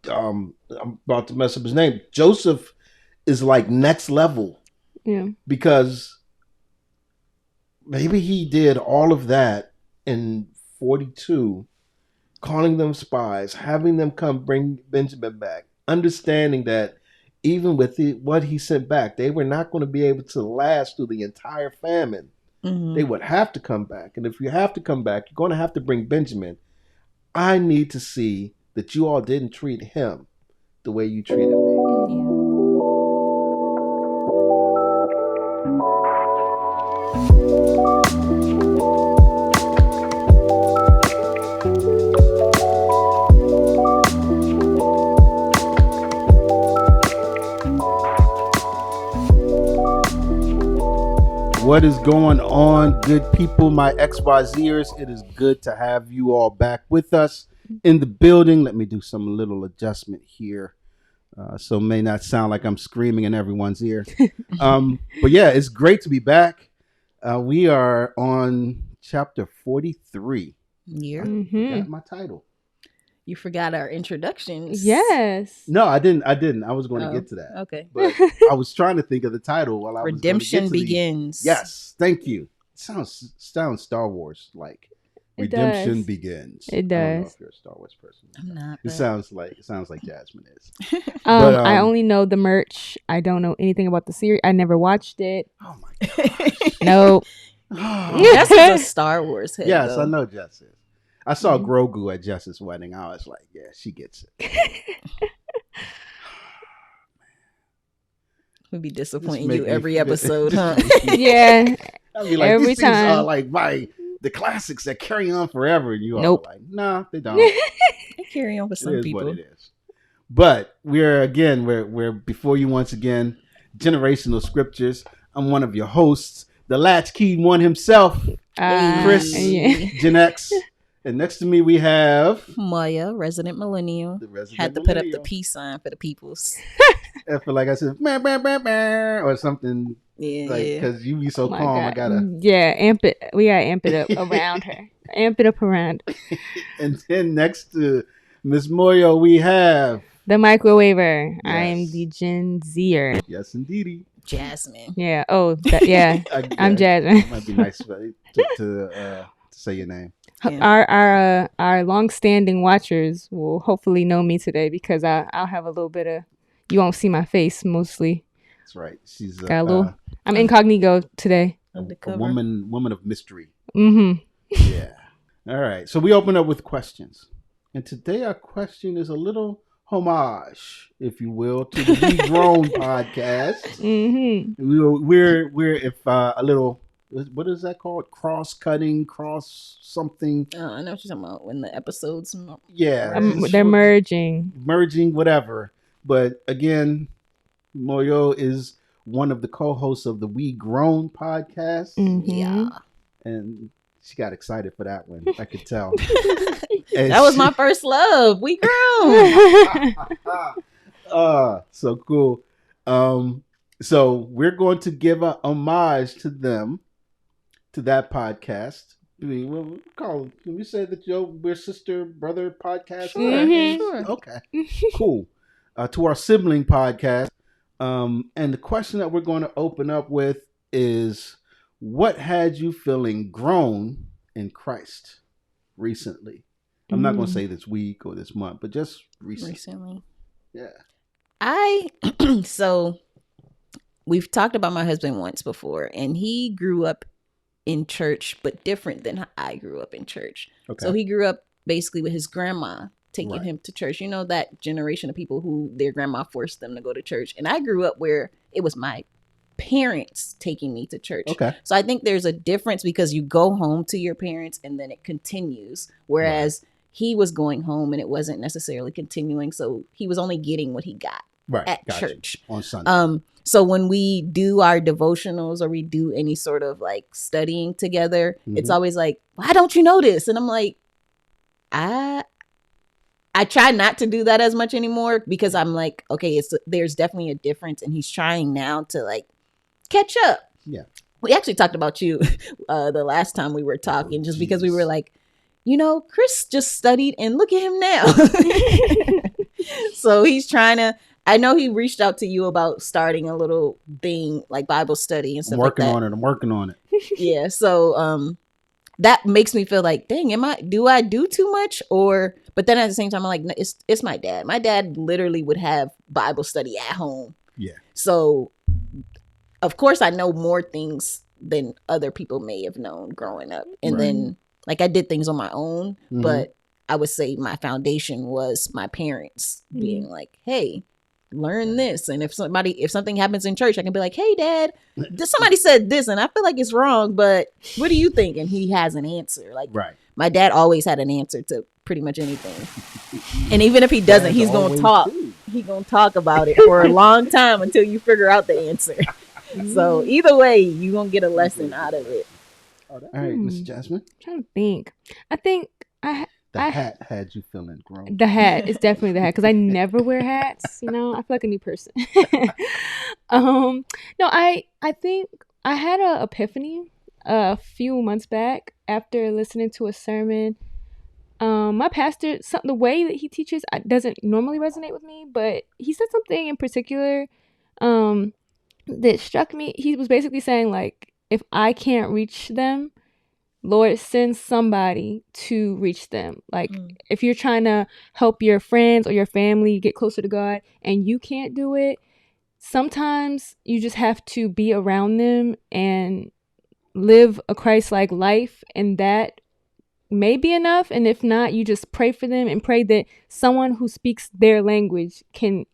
I'm about to mess up his name. Joseph is like next level. Yeah. Because maybe he did all of that in 42, calling them spies, having them come bring Benjamin back, understanding that even with what he sent back, they were not going to be able to last through the entire famine. Mm-hmm. They would have to come back. And if you have to come back, you're going to have to bring Benjamin. I need to see that you all didn't treat him the way you treated me. What is going on, good people, my XYZers? It is good to have you all back with us in the building. Let me do some little adjustment here. So it may not sound like I'm screaming in everyone's ear. But yeah, it's great to be back. We are on chapter 43. Yeah. I forgot my title. You forgot our introductions. Yes. No, I didn't. I was going to get to that. Okay. But I was trying to think of the title while I was Redemption going to get to Begins. Yes, thank you. It sounds Star Wars like. It Redemption does. Begins. It I don't know does. if you're a Star Wars person. I'm not. It sounds like Jasmine is. I only know the merch. I don't know anything about the series. I never watched it. Oh my gosh. No. Jess is a Star Wars head. Yes, though. I know Jess is. I saw Grogu at Jess's wedding. I was like, yeah, she gets it. We'd be disappointing Just you make every me- episode, huh? Yeah. I mean, like, Every these things time. are like the classics that carry on forever. And you all Nope. are like, nah, they don't. They carry on with some It is people. what it is. But we're before you once again. Generational Scriptures. I'm one of your hosts, the latchkey one himself, Chris Yeah. Gen X. And next to me we have Maya, resident millennial. the resident Had to put up the millennial. peace sign for the peoples. I feel like I said "Bah, bah, bah, bah," or something Yeah, like yeah. because you be so Oh my calm. I God. gotta. Yeah, amp it. We gotta amp it up around her. Amp it up around. And then next to Miss Moyo we have The microwaver. I am Yes. the Gen Zer. yes indeedy. Jasmine. Yeah. Oh, yeah. I'm Jasmine. It might be nice to say your name. Yeah. Our long-standing watchers will hopefully know me today because I'll have a little bit of. You won't see my face mostly. That's right. She's Got a little. I'm incognito today. a Undercover. woman of mystery. Mm-hmm. Yeah. All right. So we open up with questions, and today our question is a little homage, if you will, to the We Grown podcast. Mm-hmm. We're if a little. What is that called? Cross-cutting, cross something. Oh, I know what you're talking about when the episodes. Yeah. They're merging. merging, whatever. But again, Moyo is one of the co-hosts of the We Grown podcast, Mhm. Yeah. and she got excited for that one. I could tell. That was my first love. We grown. So cool. So we're going to give a homage to them, to that podcast. I mean, can we say that we're sister brother podcast? Sure. Mhm. Sure. Okay, cool. To our sibling podcast. And the question that we're going to open up with is, what had you feeling grown in Christ recently? I'm not going to say this week or this month, but just recently. Yeah. So we've talked about my husband once before, and he grew up in church, but different than I grew up in church. Okay. So he grew up basically with his grandma taking Right. him to church. You know, that generation of people who their grandma forced them to go to church. And I grew up where it was my parents taking me to church. Okay. So I think there's a difference because you go home to your parents and then it continues. Whereas he was going home and it wasn't necessarily continuing. So he was only getting what he got Right. at Gotcha. church. On Sunday. So when we do our devotionals or we do any sort of like studying together, it's Mhm. always like, why don't you know this? And I'm like, I try not to do that as much anymore because I'm like, okay, there's definitely a difference, and he's trying now to like catch up. Yeah. We actually talked about you the last time we were talking, just because we were Jeez. like, you know, Chris just studied and look at him now. So he's trying to. I know he reached out to you about starting a little thing like Bible study and I'm stuff working like that. on it. I'm working on it. Yeah. So that makes me feel like, dang, do I do too much? But then at the same time, I'm like, no, it's my dad. My dad literally would have Bible study at home. Yeah. So of course I know more things than other people may have known growing up. And Right. then like I did things on my own, Mhm. but I would say my foundation was my parents being like, hey, learn this. And if something happens in church, I can be like, hey, Dad, somebody said this and I feel like it's wrong, but what do you think? And he has an answer. Like Right. my dad always had an answer to pretty much anything. And even if he doesn't, Dads he's going always to talk. do. He's going to talk about it for a long time until you figure out the answer. So either way, you're going to get a lesson out of it. All right, Miss Jasmine. I'm trying to think. I think The hat had you feeling grown. the hat is definitely the hat because I never wear hats. You know, I feel like a new person. No, I think I had a epiphany a few months back after listening to a sermon. My pastor, the way that he teaches doesn't normally resonate with me, but he said something in particular that struck me. He was basically saying like, if I can't reach them, Lord, send somebody to reach them. Like if you're trying to help your friends or your family get closer to God and you can't do it, sometimes you just have to be around them and live a Christ-like life, and that may be enough. And if not, you just pray for them and pray that someone who speaks their language can,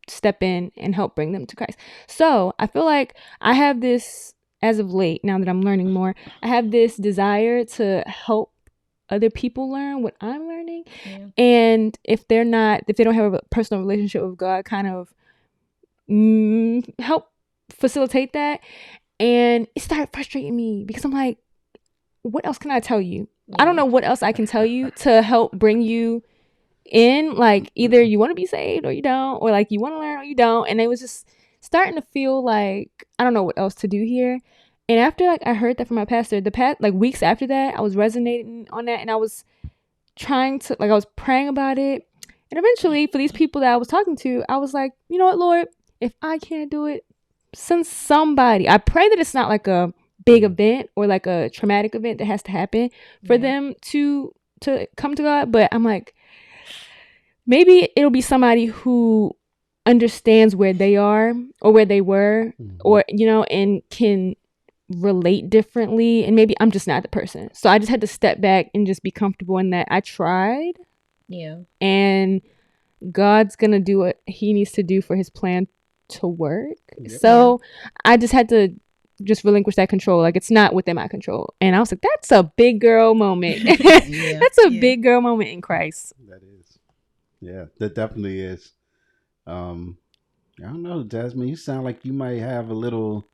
step in and help bring them to Christ. So I feel like I have this, as of late, now that I'm learning more, I have this desire to help other people learn what I'm learning. Yeah. And if they don't have a personal relationship with God, kind of help facilitate that. And it started frustrating me because I'm like, what else can I tell you? Yeah. I don't know what else I can tell you to help bring you in. Like either you want to be saved or you don't, or like you want to learn or you don't. And it was just starting to feel like I don't know what else to do here. And after like I heard that from my pastor, weeks after that, I was resonating on that, and I was trying to I was praying about it. And eventually, for these people that I was talking to, I was like, you know what, Lord, if I can't do it, send somebody. I pray that it's not like a big event or like a traumatic event that has to happen for them to come to God. But I'm like, maybe it'll be somebody who understands where they are or where they were, or and can relate differently. And maybe I'm just not the person. So I just had to step back and just be comfortable in that I tried. Yeah. And God's gonna do what he needs to do for his plan to work. Yep. So I just had to just relinquish that control. Like it's not within my control. And I was like, that's a big girl moment. That's a big girl moment in Christ. That is. Yeah, that definitely is. I don't know, Jasmine, you sound like you might have a little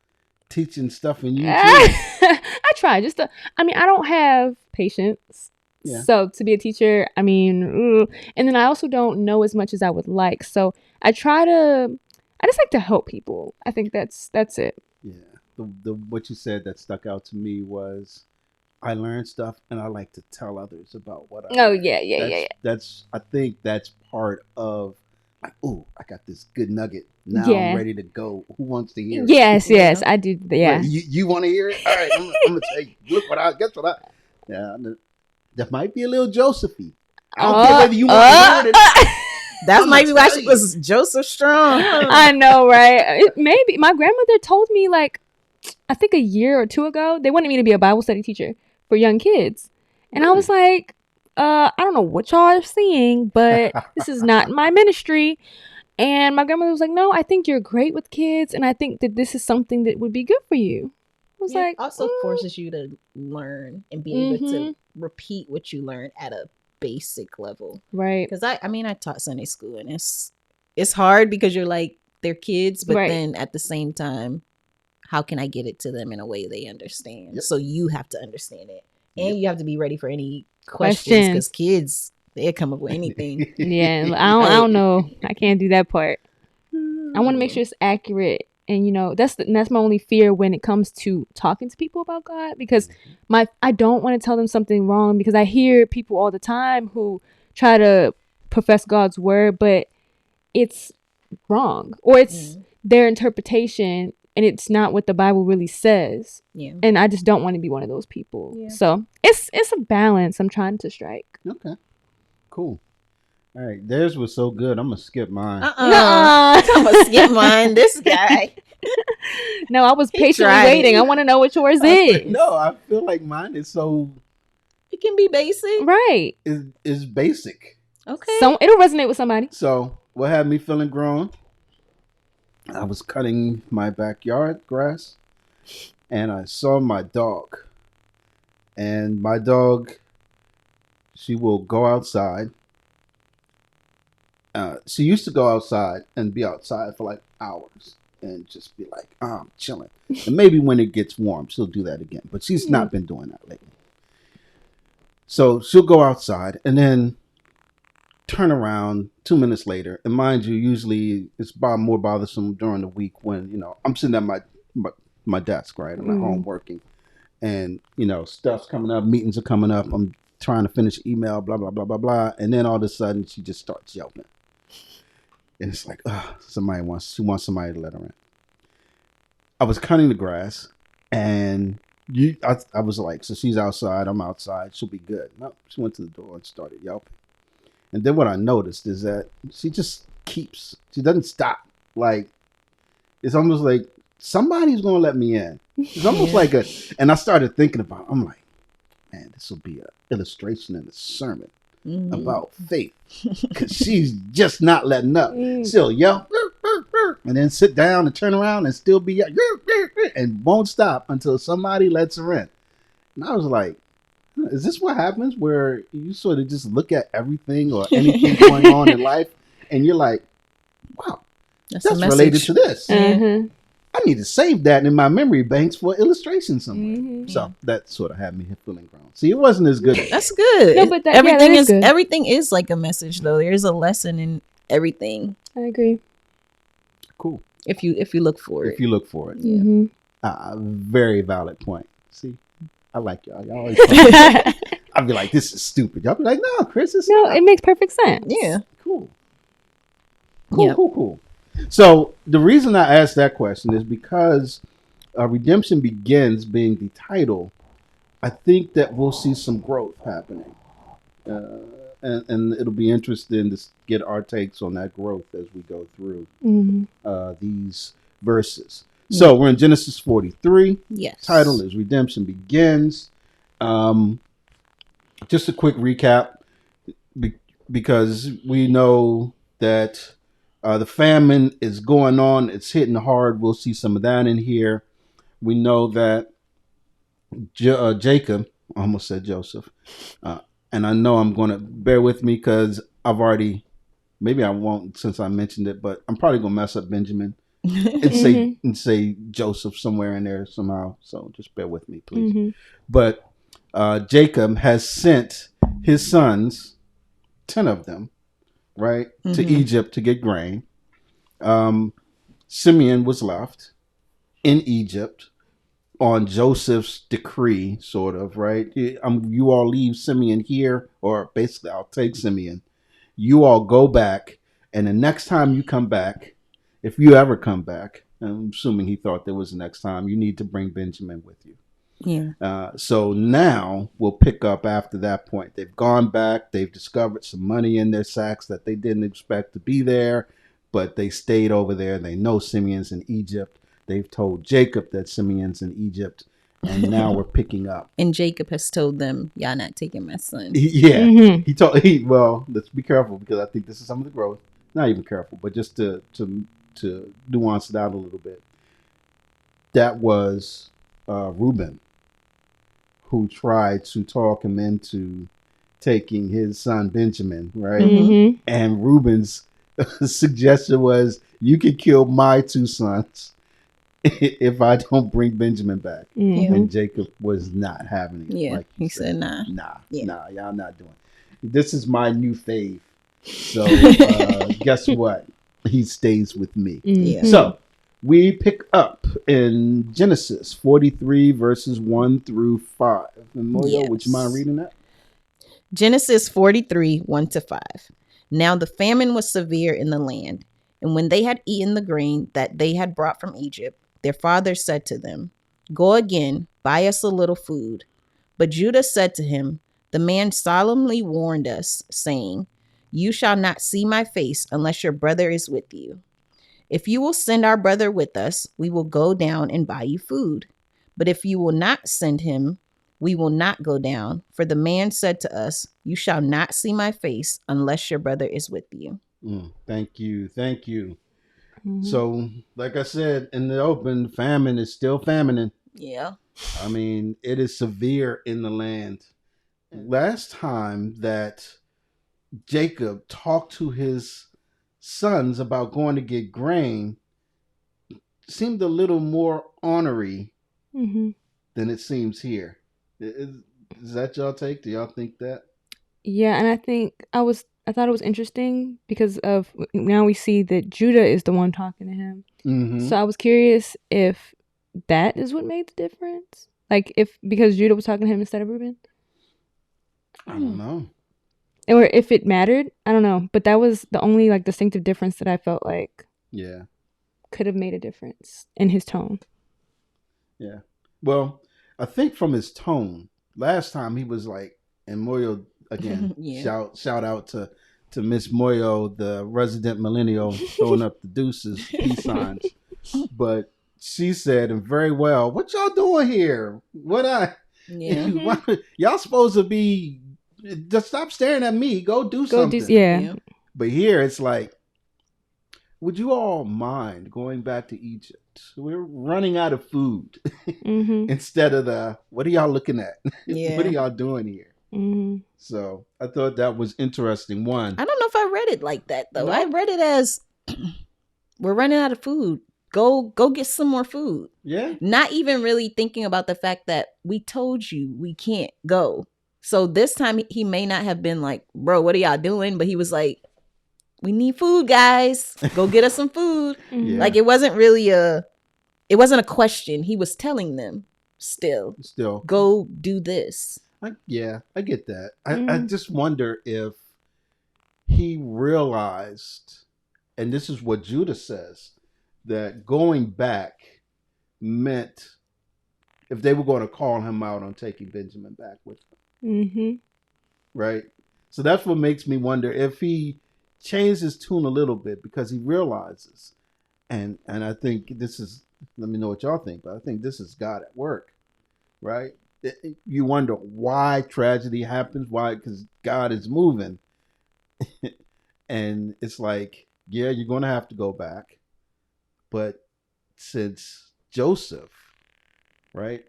teaching stuff in you too. I try I don't have patience. Yeah. So to be a teacher, and then I also don't know as much as I would like. So I just like to help people. I think that's it. Yeah. The what you said that stuck out to me was I learned stuff and I like to tell others about what I learned. Yeah. I think that's part of like, oh, I got this good nugget. Now I'm ready to go. Who wants to hear it? Yes, I do. Yeah. Right, you want to hear it? All right, I'm gonna tell you. Look what I yeah. That might be a little Josephy. I don't care whether you want to hear it. That might be why she was Joseph Strong. I know, right? Maybe my grandmother told me I think a year or two ago, they wanted me to be a Bible study teacher for young kids. And I was like, I don't know what y'all are seeing, but this is not my ministry. And my grandmother was like, no, I think you're great with kids. And I think that this is something that would be good for you. I was like, also forces you to learn and be able to repeat what you learned at a basic level. Right. Because I taught Sunday school, and it's hard because you're like, they're kids, but then at the same time, how can I get it to them in a way they understand? Yep. So you have to understand it. And you have to be ready for any questions because kids, they come up with anything. Yeah, I don't know. I can't do that part. I want to make sure it's accurate. And that's my only fear when it comes to talking to people about God, because I don't want to tell them something wrong, because I hear people all the time who try to profess God's word, but it's wrong, or it's their interpretation and it's not what the Bible really says. Yeah. And I just don't want to be one of those people. Yeah. So it's a balance I'm trying to strike. Okay. Cool. All right. Theirs was so good. I'm gonna skip mine. I'm gonna skip mine. This guy. No, I was patiently waiting. I want to know what yours is. No, I feel like mine is so. It can be basic, right? Is basic. Okay. So it'll resonate with somebody. So what had me feeling grown? I was cutting my backyard grass, and I saw my dog. And my dog, she will go outside. She used to go outside and be outside for like hours and just be like, oh, I'm chilling. And maybe when it gets warm, she'll do that again. But she's not been doing that lately. So she'll go outside and then turn around 2 minutes later. And mind you, usually it's more bothersome during the week when, you know, I'm sitting at my desk, right? I'm at home working. And, you know, stuff's coming up, meetings are coming up. I'm trying to finish email, blah, blah, blah, blah, blah. And then all of a sudden she just starts yelping. And it's like, she wants somebody to let her in. I was cutting the grass and I was like, so she's outside, I'm outside, she'll be good. No, she went to the door and started yelping. And then what I noticed is that she doesn't stop. Like, it's almost like somebody's going to let me in. It's almost and I started thinking about, I'm like, man, this will be an illustration in a sermon about faith. Because she's just not letting up. She'll yell, and then sit down and turn around and still be and won't stop until somebody lets her in. And I was like, is this what happens where you sort of just look at everything or anything going on in life and you're like, wow, that's related to this. Mm-hmm. I need to save that in my memory banks for illustration somewhere. Mm-hmm. So that sort of had me feeling grown. See, it wasn't as good. That's good. No, but everything is like a message though. There's a lesson in everything. I agree. Cool. If you look for it. If you look for it. Mm-hmm. Very valid point. See, I like y'all. Y'all always I'll be like, this is stupid. Y'all be like, no, Chris, it makes perfect sense. Yeah. Cool. Cool. So the reason I asked that question is because Redemption Begins being the title, I think that we'll see some growth happening. And it'll be interesting to get our takes on that growth as we go through these verses. Mm-hmm. So we're in Genesis 43. Yes. Title is Redemption Begins. Just a quick recap, because we know that the famine is going on. It's hitting hard. We'll see some of that in here. We know that Jacob, I almost said Joseph, and I know I'm going to bear with me because maybe I won't since I mentioned it, but I'm probably going to mess up Benjamin and say Joseph somewhere in there somehow. So just bear with me, please. Mm-hmm. But Jacob has sent his sons, 10 of them, right, to Egypt to get grain. Simeon was left in Egypt on Joseph's decree, sort of, right? You all leave Simeon here, or basically I'll take Simeon. You all go back, and the next time you come back, if you ever come back, I'm assuming he thought there was the next time, you need to bring Benjamin with you. Yeah. So now we'll pick up after that point. They've gone back. They've discovered some money in their sacks that they didn't expect to be there, but they stayed over there. They know Simeon's in Egypt. They've told Jacob that Simeon's in Egypt, and now we're picking up. And Jacob has told them, y'all not taking my son. Well, let's be careful because I think this is some of the growth. Not even careful, but just to nuance it out a little bit. That was Reuben, who tried to talk him into taking his son Benjamin, right? Mm-hmm. And Reuben's suggestion was, you can kill my 2 sons if I don't bring Benjamin back. Mm-hmm. And Jacob was not having it. Yeah, like he said, nah, y'all not doing it. This is my new fave. So guess what? He stays with me. Mm-hmm. So we pick up in Genesis 43 verses 1 through 5. And Moyo, would you mind reading that? Genesis 43, 1 to 5. Now the famine was severe in the land, and when they had eaten the grain that they had brought from Egypt, their father said to them, "Go again, buy us a little food." But Judah said to him, "The man solemnly warned us, saying, 'You shall not see my face unless your brother is with you.' If you will send our brother with us, we will go down and buy you food. But if you will not send him, we will not go down. For the man said to us, 'You shall not see my face unless your brother is with you.'" Thank you. Thank you. So, like I said in the open, famine is still famining. Yeah. I mean, it is severe in the land. Last time that Jacob talked to his sons about going to get grain seemed a little more ornery than it seems here. Is that y'all take? Do y'all think that? Yeah, and I thought it was interesting because of now we see that Judah is the one talking to him. So I was curious if that is what made the difference. Like if because Judah was talking to him instead of Reuben. I don't know. Or if it mattered, I don't know. But that was the only like distinctive difference that I felt like could have made a difference in his tone. Yeah. Well, I think from his tone, last time he was like, and Moyo again, shout out to Miss Moyo, the resident millennial, throwing up the deuces, peace signs. But she said, and very well, "What y'all doing here? Y'all supposed to be just stop staring at me. Go do something." But here it's like, would you all mind going back to Egypt? We're running out of food. Instead of what are y'all looking at? What are y'all doing here? So I thought that was interesting. One, I don't know if I read it like that though. No? I read it as we're running out of food. Go get some more food. Yeah. Not even really thinking about the fact that we told you we can't go. So this time he may not have been like, "Bro, what are y'all doing?" But he was like, "We need food, guys. Go get us some food." Like it wasn't a question. He was telling them still go do this. I get that. I just wonder if he realized, and this is what Judah says, that going back meant if they were going to call him out on taking Benjamin back with them. Right? So that's what makes me wonder if he changed his tune a little bit because he realizes, and I think this is, let me know what y'all think, but I think this is God at work, right? You wonder why tragedy happens, why? Because God is moving. And it's like, yeah, you're going to have to go back. But since Joseph, right,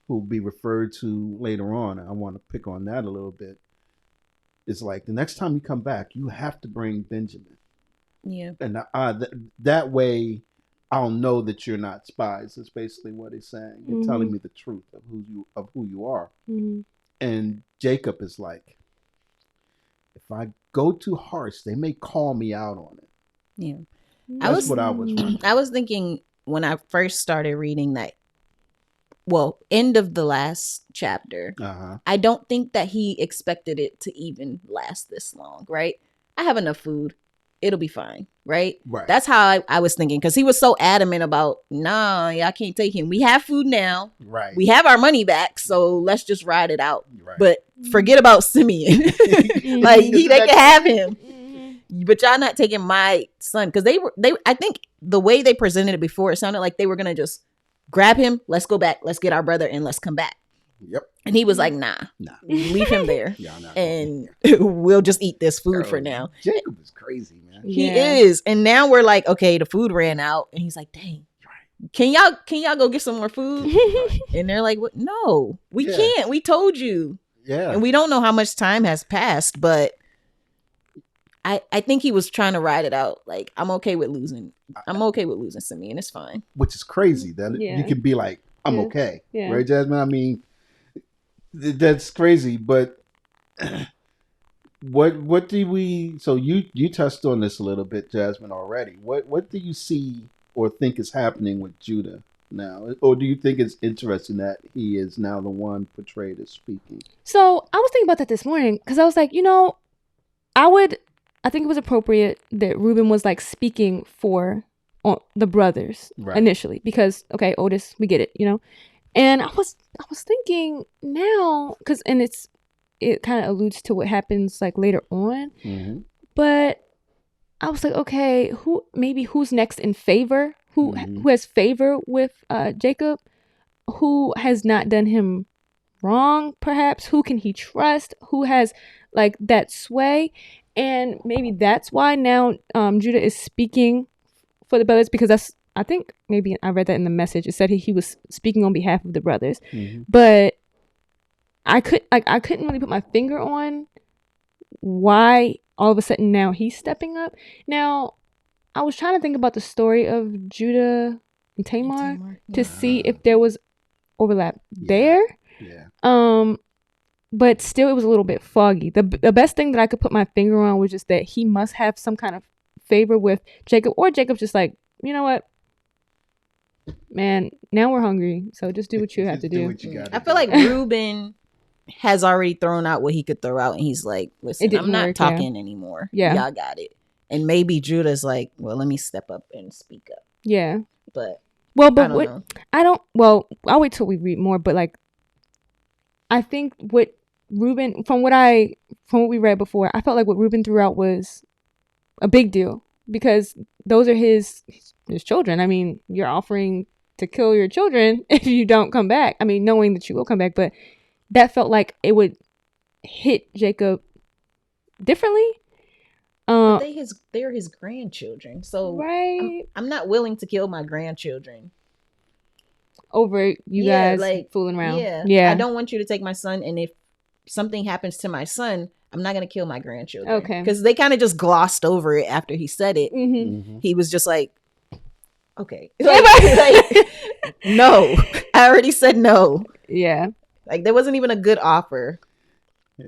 who will be referred to later on, I want to pick on that a little bit. It's like the next time you come back, you have to bring Benjamin. Yeah. And that way I'll know that you're not spies. That's basically what he's saying. You're telling me the truth of who you are. And Jacob is like, if I go too harsh, they may call me out on it. Yeah. That's what I was wondering. I was thinking when I first started reading that, end of the last chapter, I don't think that he expected it to even last this long, right? I have enough food. It'll be fine, right? That's how I was thinking, because he was so adamant about, nah, I can't take him. We have food now. Right. We have our money back, so let's just ride it out. Right. But forget about Simeon. Like, they can have him. But y'all not taking my son. Because I think the way they presented it before, it sounded like they were going to just grab him, let's go back, let's get our brother, and let's come back. Yep. And he was like, nah. Leave him there. And we'll just eat this food for now. Jacob is crazy, man. He is. And now we're like, okay, the food ran out. And he's like, dang. Can y'all go get some more food? And they're like, what? No, we can't. We told you. Yeah. And we don't know how much time has passed, but I think he was trying to ride it out. Like, I'm okay with losing Simeon. It's fine. Which is crazy that you can be like, I'm okay. Yeah. Right, Jasmine? I mean, that's crazy. But what do we? So you touched on this a little bit, Jasmine, already. What do you see or think is happening with Judah now? Or do you think it's interesting that he is now the one portrayed as speaking? So I was thinking about that this morning because I was like, I would I think it was appropriate that Reuben was like speaking for the brothers initially, because okay, Otis, we get it, you know. And I was thinking now, because it kind of alludes to what happens like later on, but I was like, okay, who's next in favor? Who has favor with Jacob? Who has not done him wrong? Perhaps who can he trust? Who has like that sway? And maybe that's why now Judah is speaking for the brothers, because I think maybe I read that in the message. It said he was speaking on behalf of the brothers, but I couldn't really put my finger on why all of a sudden now he's stepping up. Now, I was trying to think about the story of Judah and Tamar to see if there was overlap there. Yeah. But still, it was a little bit foggy. The best thing that I could put my finger on was just that he must have some kind of favor with Jacob, or Jacob's just like, you know what, man, now we're hungry, so just do what you have to do. I feel like Reuben has already thrown out what he could throw out, and he's like, listen, I'm not talking anymore. Yeah, y'all got it. And maybe Judah's like, well, let me step up and speak up. Yeah, but I'll wait till we read more. But like, I think what Reuben, from what we read before, I felt like what Reuben threw out was a big deal, because those are his children. I mean, you're offering to kill your children if you don't come back. I mean, knowing that you will come back, but that felt like it would hit Jacob differently. But they're his grandchildren, so I'm not willing to kill my grandchildren over you guys like fooling around. Yeah, I don't want you to take my son, and if something happens to my son, I'm not gonna kill my grandchildren. Okay, because they kind of just glossed over it after he said it. He was just like, okay, like, no, I already said no. Yeah, like there wasn't even a good offer. Yeah.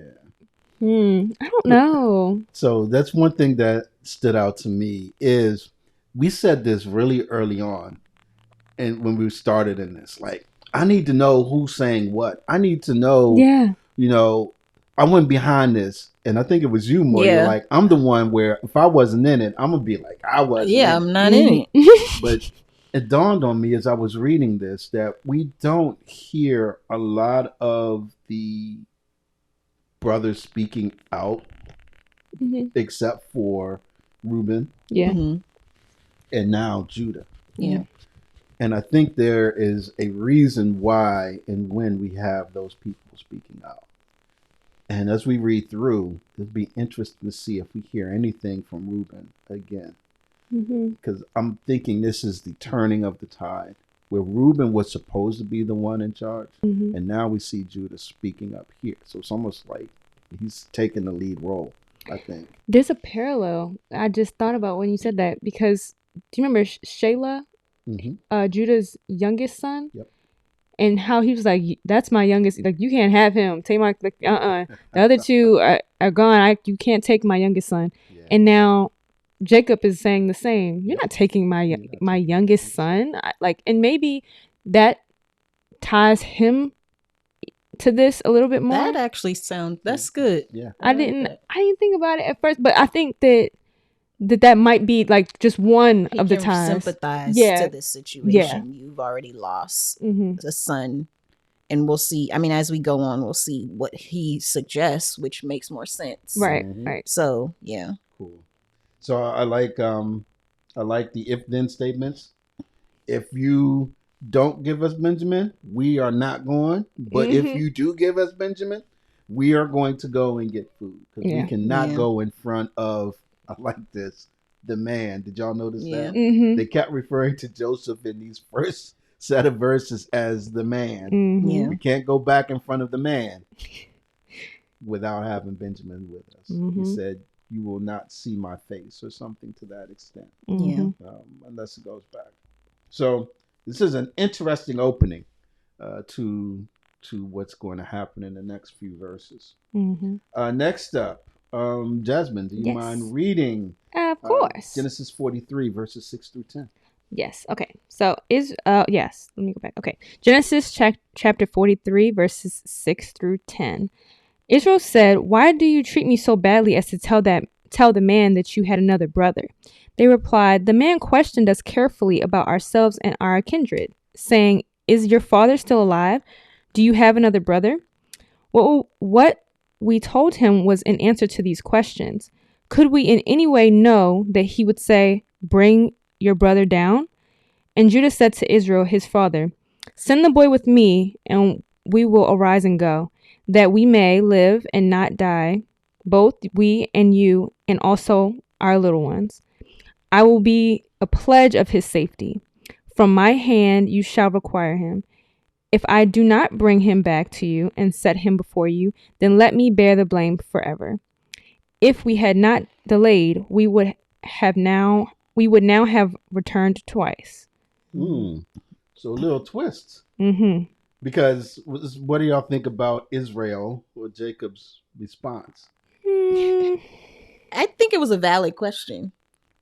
I don't know. So that's one thing that stood out to me is we said this really early on, and when we started in this, like, I need to know who's saying what. I need to know. Yeah. You know, I went behind this, and I think it was you more. Yeah. You're like, I'm the one where if I wasn't in it, I'm gonna be like, I wasn't. Yeah, I'm not in it. But it dawned on me as I was reading this that we don't hear a lot of the brothers speaking out, except for Reuben, and now Judah. Yeah, and I think there is a reason why and when we have those people speaking out. And as we read through, it'll be interesting to see if we hear anything from Reuben again, because I'm thinking this is the turning of the tide, where Reuben was supposed to be the one in charge, and now we see Judah speaking up here. So it's almost like he's taking the lead role, I think. There's a parallel I just thought about when you said that, because do you remember Shelah, Judah's youngest son? Yep. And how he was like, that's my youngest, like, you can't have him. Tamar, like, the other two are gone. You can't take my youngest son. Yeah. And now Jacob is saying the same. You're not taking my youngest son. And maybe that ties him to this a little bit more. That actually that's good. Yeah. I didn't think about it at first, but I think that might be like just one of the ties. Sympathize to this situation. Yeah. You've already lost a son, and we'll see. I mean, as we go on, we'll see what he suggests, which makes more sense. Right. Right. So yeah. Cool. So I like the if then statements. If you don't give us Benjamin, we are not going. But if you do give us Benjamin, we are going to go and get food, because we cannot go in front of. I like this. The man. Did y'all notice that? They kept referring to Joseph in these first set of verses as the man. We can't go back in front of the man without having Benjamin with us. He said, "You will not see my face," or something to that extent. Unless it goes back. So this is an interesting opening to what's going to happen in the next few verses. Next up. Jasmine, do you mind reading? Of course. Genesis 43 verses 6 through 10. Yes. Okay. So yes. Let me go back. Okay. Genesis chapter 43 verses 6 through 10. Israel said, "Why do you treat me so badly as to tell that tell the man that you had another brother?" They replied, "The man questioned us carefully about ourselves and our kindred, saying, 'Is your father still alive? Do you have another brother?'" What we told him was in answer to these questions. Could we in any way know that he would say, "Bring your brother down"? And Judah said to Israel, his father, "Send the boy with me, and we will arise and go, that we may live and not die, both we and you, and also our little ones. I will be a pledge of his safety. From my hand you shall require him. If I do not bring him back to you and set him before you, then let me bear the blame forever. If we had not delayed, we would now have returned twice." So a little twist. Mm-hmm. Because what do y'all think about Israel or Jacob's response? I think it was a valid question.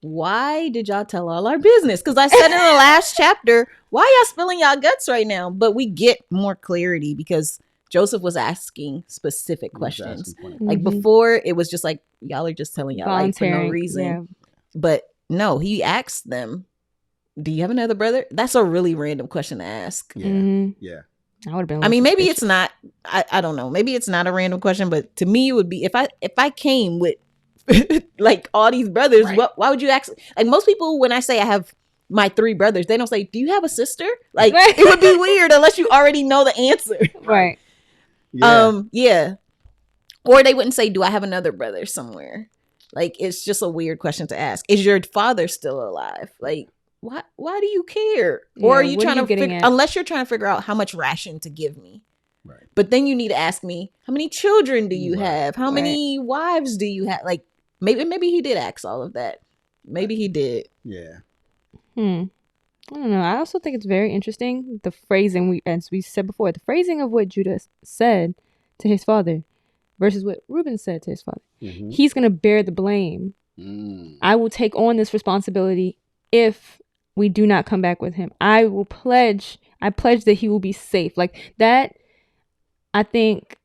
Why did y'all tell all our business? Because I said in the last chapter, why y'all spilling y'all guts right now? But we get more clarity because Joseph was asking specific questions. Like before, it was just like, y'all are just telling y'all life for no reason. Yeah. But no, he asked them, "Do you have another brother?" That's a really random question to ask. Yeah. Yeah. I would have been. I mean, maybe it's not. I don't know. Maybe it's not a random question, but to me, it would be if I came with like all these brothers. Right. Why would you ask? Like most people, when I say I have my 3 brothers, they don't say, "Do you have a sister?" Like it would be weird unless you already know the answer. Right. Yeah. Yeah. Or they wouldn't say, "Do I have another brother somewhere?" Like it's just a weird question to ask. Is your father still alive? Like. Why do you care? Yeah, or are you trying to unless you're trying to figure out how much ration to give me? Right. But then you need to ask me, how many children do you have? How many wives do you have? Like maybe he did ask all of that. Maybe he did. Yeah. I don't know. I also think it's very interesting the phrasing as we said before, the phrasing of what Judah said to his father versus what Reuben said to his father. Mm-hmm. He's gonna bear the blame. I will take on this responsibility if we do not come back with him. I pledge that he will be safe. Like that, I think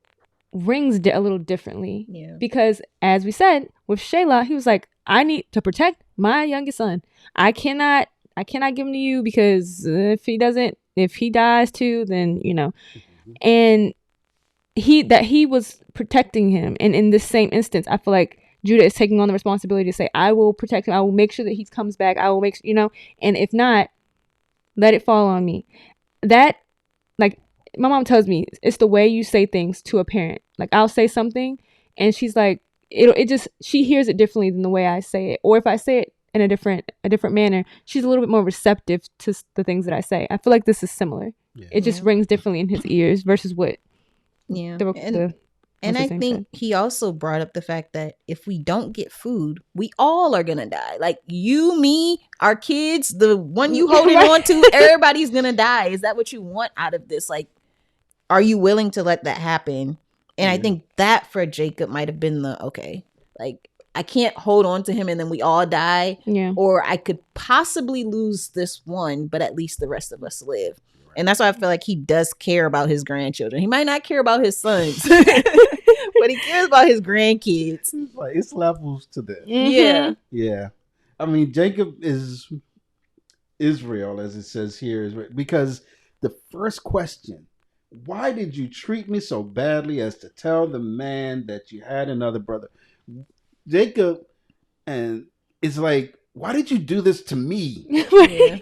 rings a little differently. Yeah. Because as we said with Shayla, he was like, "I need to protect my youngest son. I cannot give him to you because if he dies too, then and he was protecting him. And in this same instance, I feel like Judah is taking on the responsibility to say, "I will protect him. I will make sure that he comes back. I will make and if not, let it fall on me." That, like, my mom tells me, it's the way you say things to a parent. Like, I'll say something, and she's like, she hears it differently than the way I say it. Or if I say it in a different manner, she's a little bit more receptive to the things that I say. I feel like this is similar. Yeah. It just rings differently in his ears versus what. Yeah. And I think he also brought up the fact that if we don't get food, we all are going to die. Like you, me, our kids, the one you holding on to, everybody's going to die. Is that what you want out of this? Like, are you willing to let that happen? And I think that for Jacob might have been okay, like I can't hold on to him and then we all die. Yeah. Or I could possibly lose this one, but at least the rest of us live. And that's why I feel like he does care about his grandchildren. He might not care about his sons, but he cares about his grandkids. It's levels to this. Mm-hmm. Yeah. Yeah. I mean, Jacob is Israel, as it says here, because the first question, why did you treat me so badly as to tell the man that you had another brother? Jacob is like, why did you do this to me? Yeah.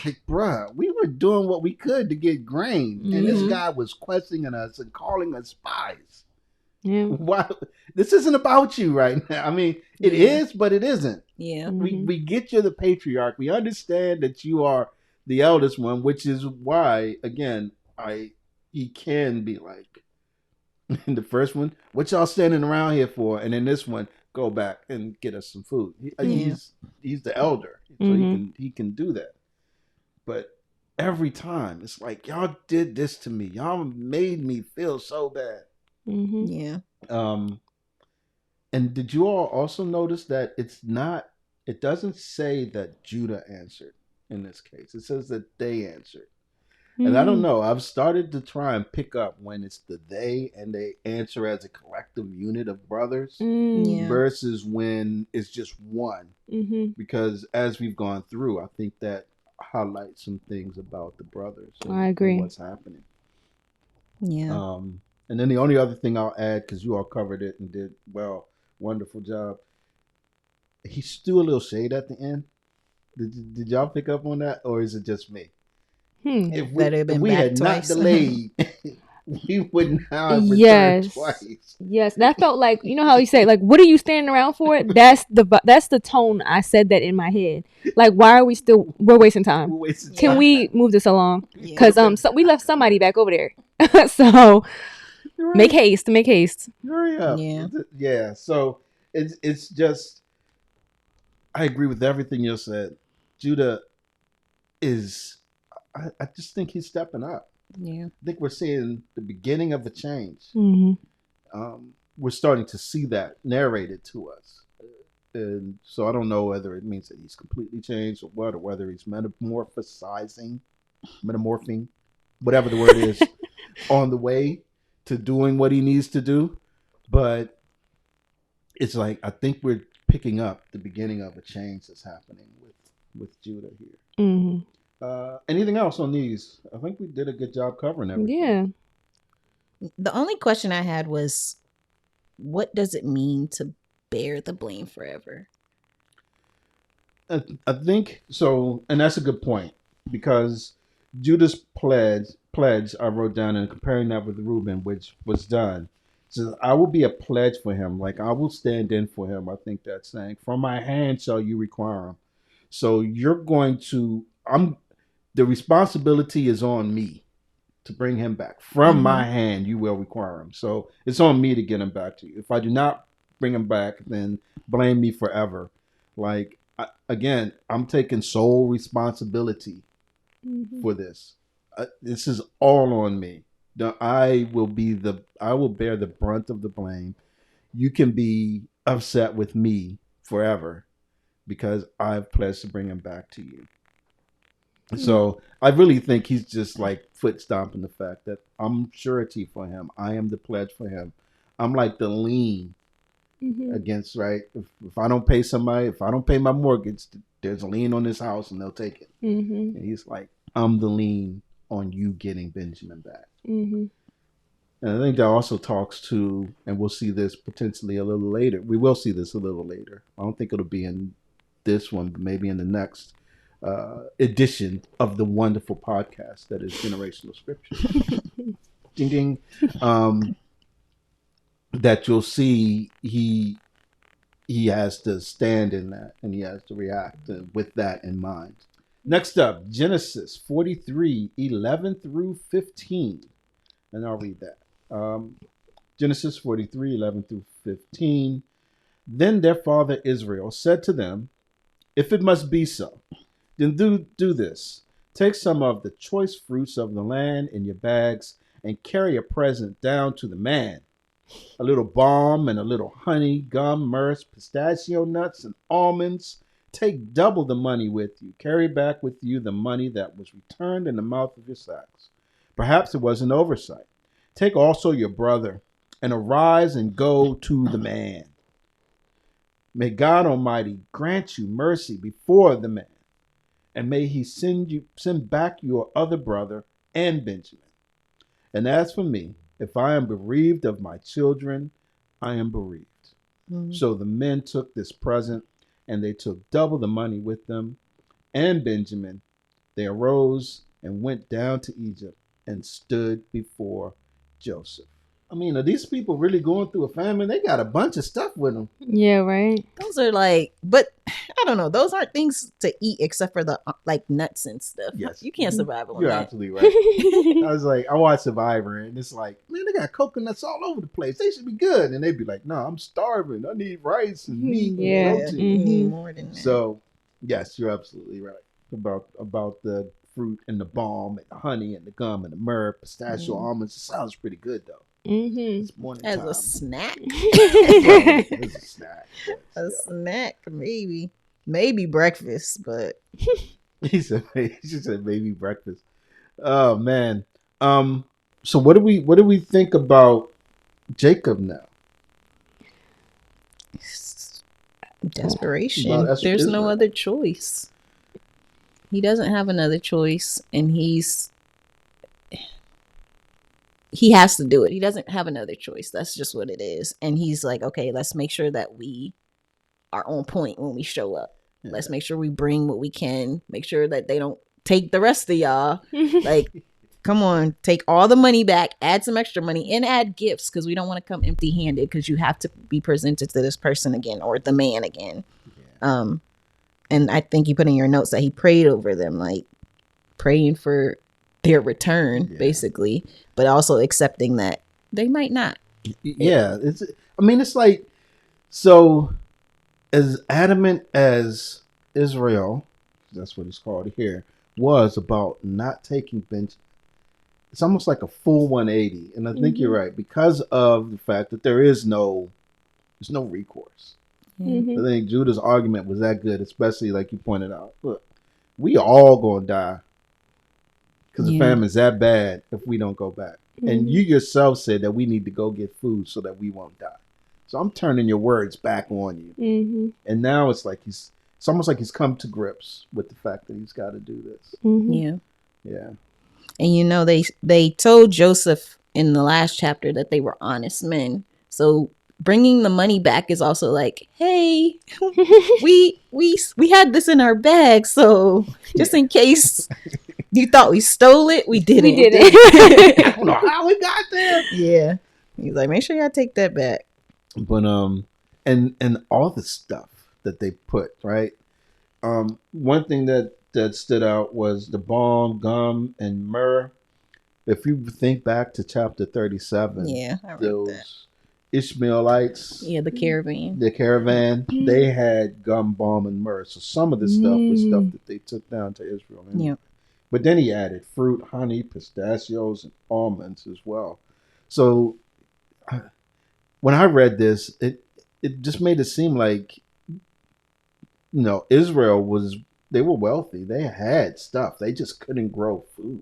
Like, bruh, we were doing what we could to get grain, and this guy was questioning us and calling us spies. Yeah. Why? This isn't about you right now. I mean, it is, but it isn't. Yeah. We get you're the patriarch. We understand that you are the eldest one, which is why, again, he can be like, in the first one, what y'all standing around here for? And in this one, go back and get us some food. He's the elder, so he can do that. But every time it's like, y'all did this to me. Y'all made me feel so bad. Mm-hmm. Yeah. And did you all also notice that it doesn't say that Judah answered in this case. It says that they answered. And I don't know. I've started to try and pick up when it's the they and they answer as a collective unit of brothers Yeah. versus when it's just one. Mm-hmm. Because as we've gone through, I think that highlights some things about the brothers I agree. and what's happening. Yeah. And then the only other thing I'll add, because you all covered it and did wonderful job. He threw a little shade at the end. Did y'all pick up on that, or is it just me? If we had not delayed, we would not have returned twice. Yes, that felt like, you know how you say, like, what are you standing around for? That's the tone I said that in my head. Like, why are we're wasting time. We're wasting Can time. we move this along? Yeah. Because so we left somebody back over there. So Right. make haste. Hurry up. Yeah. So it's just, I agree with everything you said. Judah is, I just think he's stepping up. Yeah. I think we're seeing the beginning of a change. Mm-hmm. We're starting to see that narrated to us. And so I don't know whether it means that he's completely changed or what, or whether he's metamorphing, whatever the word is, on the way to doing what he needs to do. But it's like, I think we're picking up the beginning of a change that's happening with Judah here. Mm-hmm. Anything else on these? I think we did a good job covering everything. Yeah. The only question I had was, what does it mean to bear the blame forever? I think so, and that's a good point, because Judah's pledge I wrote down, and comparing that with Reuben, which was done. So I will be a pledge for him, like I will stand in for him. I think that's saying, from my hand shall you require him. So you're going to, the responsibility is on me to bring him back. From my hand you will require him. So it's on me to get him back to you. If I do not bring him back, then blame me forever. Like, again, I'm taking sole responsibility for this. This is all on me. I will bear the brunt of the blame. You can be upset with me forever because I've pledged to bring him back to you. So I really think he's just like foot stomping the fact that I'm surety for him. I am the pledge for him. I'm like the lien against, right? If I don't pay somebody, if I don't pay my mortgage, there's a lien on this house and they'll take it. And he's like, I'm the lien on you getting Benjamin back. And I think that also talks to, and we'll see this potentially a little later. We will see this a little later. I don't think it'll be in this one, but maybe in the next edition of the wonderful podcast that is Generational Scripture. Ding ding. That you'll see he has to stand in that, and he has to react with that in mind. Next up, Genesis 43:11 through 15. And I'll read that. Genesis 43:11 through 15. Then their father Israel said to them, if it must be so, then do this. Take some of the choice fruits of the land in your bags and carry a present down to the man. A little balm and a little honey, gum, myrrh, pistachio nuts, and almonds. Take double the money with you. Carry back with you the money that was returned in the mouth of your sacks. Perhaps it was an oversight. Take also your brother and arise and go to the man. May God Almighty grant you mercy before the man, and may he send back your other brother and Benjamin. And as for me, if I am bereaved of my children, I am bereaved. So the men took this present, and they took double the money with them and Benjamin. They arose and went down to Egypt and stood before Joseph. I mean, are these people really going through a famine? They got a bunch of stuff with them. Yeah, right. Those are like, but I don't know. Those aren't things to eat except for the like nuts and stuff. Yes. You can't survive on You're that. absolutely right. I was like, I watched Survivor, and it's like, man, they got coconuts all over the place. They should be good. And they'd be like, no, I'm starving. I need rice and meat and protein. You need more than that. So, yes, you're absolutely right about the fruit and the balm and the honey and the gum and the myrrh, pistachio, almonds. It sounds pretty good, though. It's morning As time. a snack. As a snack. Yes, A snack, maybe breakfast, but She said maybe breakfast. Oh man. So what do we think about Jacob now? Desperation. About There's no Israel. other choice. He doesn't have another choice, and he has to do it. He doesn't have another choice. That's just what it is. And he's like, okay, let's make sure that we are on point when we show up. Yeah. Let's make sure we bring what we can. Make sure that they don't take the rest of y'all. Like, come on, take all the money back, add some extra money, and add gifts, because we don't want to come empty handed, because you have to be presented to this person again, or the man again. Yeah. And I think you put in your notes that he prayed over them, like praying for their return, basically, but also accepting that they might not. Yeah, it's like, so as adamant as Israel, that's what it's called here, was about not taking Benjamin. It's almost like a full 180, and I think you're right, because of the fact that there's no recourse. I think Judah's argument was that good, especially like you pointed out. Look, we all gonna die because the famine's that bad if we don't go back. And you yourself said that we need to go get food so that we won't die. So I'm turning your words back on you. And now it's almost like he's come to grips with the fact that he's got to do this. Yeah. And they told Joseph in the last chapter that they were honest men. So bringing the money back is also like, hey, we had this in our bag, so just in case you thought we stole it, we didn't. I don't know how we got there. Yeah, he's like, make sure y'all take that back. But and all the stuff that they put, right. One thing that stood out was the balm, gum, and myrrh. If you think back to chapter 37, I read that. Ishmaelites, the caravan, they had gum, balm, and myrrh. So some of this stuff was stuff that they took down to Israel. Anyway. But then he added fruit, honey, pistachios, and almonds as well. So when I read this, it just made it seem like, Israel they were wealthy. They had stuff. They just couldn't grow food.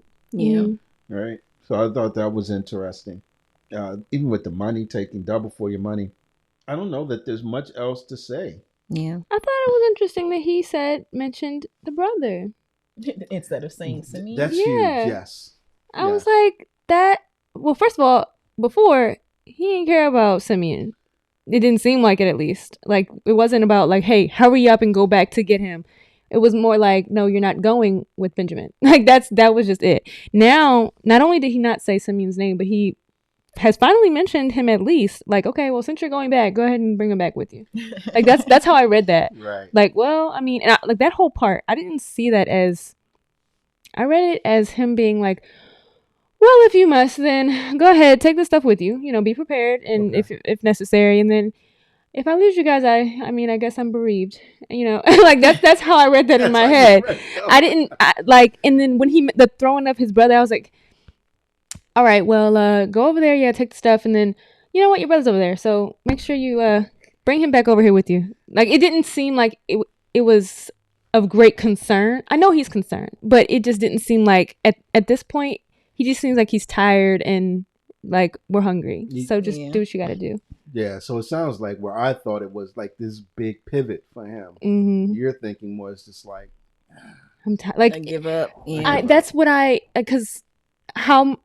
Right. So I thought that was interesting. Even with the money, taking double for your money. I don't know that there's much else to say. I thought it was interesting that he mentioned the brother instead of saying Simeon. That's huge. Yes. I was like, that. Well, first of all, before, he didn't care about Simeon. It didn't seem like it, at least. Like, it wasn't about like, hey, hurry up and go back to get him. It was more like, no, you're not going with Benjamin. Like, that was just it. Now, not only did he not say Simeon's name, but he has finally mentioned him at least. Like, okay, well, since you're going back, go ahead and bring him back with you. Like, that's how I read that. Right. Like, well, I mean, like that whole part, I didn't see that as. I read it as him being like, well, if you must, then go ahead, take the stuff with you. Be prepared, and if necessary, and then if I lose you guys, I mean, I guess I'm bereaved. Like that's how I read that in my head. I didn't and then when the throwing of his brother, I was like, all right, well, go over there, take the stuff, and then you know what, your brother's over there, so make sure you bring him back over here with you. Like, it didn't seem like it was of great concern. I know he's concerned, but it just didn't seem like at this point he just seems like he's tired and like, we're hungry, so just do what you got to do. Yeah, so it sounds like where I thought it was like this big pivot for him. Your thinking was just like, I'm tired. Like, I give up. That's what because how